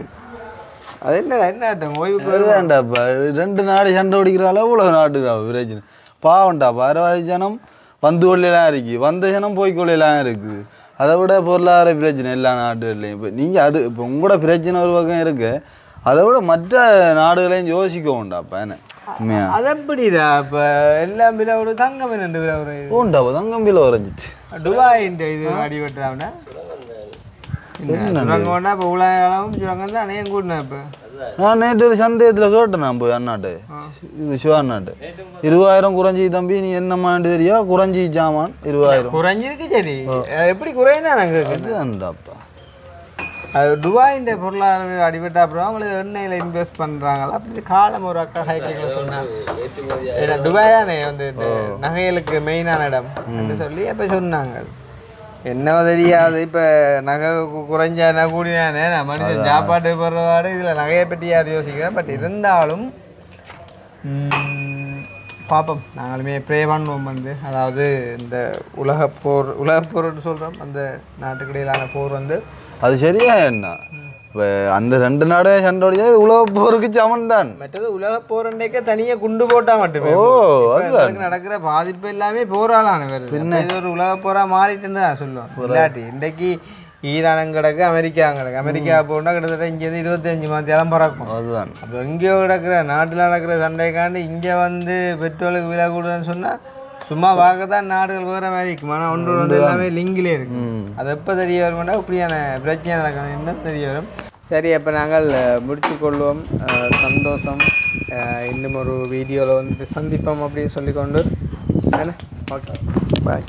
அது என்ன ஓய்வுக்குதான்டாப்பா 2 நாடு சண்டை பிடிக்கிற அளவு உலக நாட்டுக்கா பிரச்சனை பாவண்டாப்பா 60 ஜனம் வந்து கொள்ளையெல்லாம் இருக்கு வந்த ஜனம் போய்க்கொள்ளையெல்லாம் இருக்குது அதை விட பொருளாதார பிரச்சனை எல்லா நாடுகள்லையும் இப்போ நீங்கள் அது இப்போ உங்களோட பிரச்சனை ஒரு பக்கம் இருக்கு அதை விட மற்ற நாடுகளையும் யோசிக்க உண்டாப்பா என்ன அது எப்படிடா இப்போ எல்லாம் விலை ஒரு தங்கம் என்ன விலை ஒரு உண்டாப்பா தங்கம் விலை உறைஞ்சிட்டு துபாய் இது அடிபட்டுறாங்கன்னா சுரங்கம்னா இப்போ உலகம் சுரங்கம் தான் அணையன் கூட்டினேன் இப்போ நான் நேற்று சந்தேகத்தில் கேட்டேன் நான் போய் அண்ணாட்டு சிவா அண்ணாட்டு 20,000 குறைஞ்சி தம்பி நீ என்னம்மான்னு தெரியா குறைஞ்சி ஜாமான் 20,000 குறைஞ்சிருக்கு சரி எப்படி குறையுன்னா நாங்கள் அதுதான்டாப்பா அது துபாயின் பொருளாதார அடிபட்ட அப்புறம் அவங்களுக்கு எண்ணெயில் இன்வெஸ்ட் பண்ணுறாங்களா அப்படி காலம் ஒரு அக்கா ஹைக்கில் சொன்னாங்க துபாய் தானே வந்து இந்த நகைகளுக்கு மெயினான இடம் என்று சொல்லி அப்போ சொன்னாங்க என்ன தெரியாது இப்போ நகை குறைஞ்சானா கூடினானே நான் மனுஷன் சாப்பாட்டு போடுறவாடு இதில் நகையை பற்றி யார் யோசிக்கிறேன் பட் இருந்தாலும் பார்ப்போம் நாங்களுமே ப்ரே பண்ணுவோம் வந்து அதாவது இந்த உலகப்போர்னு சொல்கிறோம் அந்த நாட்டுக்கிடையிலான போர் வந்து அது சரியா என்ன இப்போ அந்த 2 நாடே சண்டை அடிச்சா உலக போருக்கு சமன் தான் மற்றது உலக போரண்டைக்க தனியாக குண்டு போட்டா மட்டுமே அதுக்கு நடக்கிற பாதிப்பு எல்லாமே போராளான வேறு பின்ன இது ஒரு உலக போரா மாறிட்டுன்னு தான் சொல்லுவோம் இல்லாட்டி இன்றைக்கு ஈரானும் கிடக்கு அமெரிக்கா கிடக்கு அமெரிக்கா போனால் கிட்டத்தட்ட இங்கேருந்து 25 மாதம் பறக்கும். அதுதான் அப்போ எங்கேயோ கிடக்கிற நாட்டில் நடக்கிற சண்டைக்காண்டு இங்கே வந்து பெட்ரோலுக்கு விலை கூடுதுன்னு சொன்னால் சும்மா பார்க்க தான் நாடுகள் வேறு மாதிரி இருக்கும். ஆனால் ஒன்று எல்லாமே லிங்கிலே இருக்கு. அது எப்போ தெரிய வரும்னா இப்படியான பிரச்சனை நடக்கணும் தான் தெரிய வரும். சரி, அப்போ நாங்கள் முடித்து கொள்வோம். சந்தோஷம். இன்னும் ஒரு வீடியோவில் வந்து சந்திப்போம் அப்படின்னு சொல்லிக்கொண்டு ஓகே பாய்.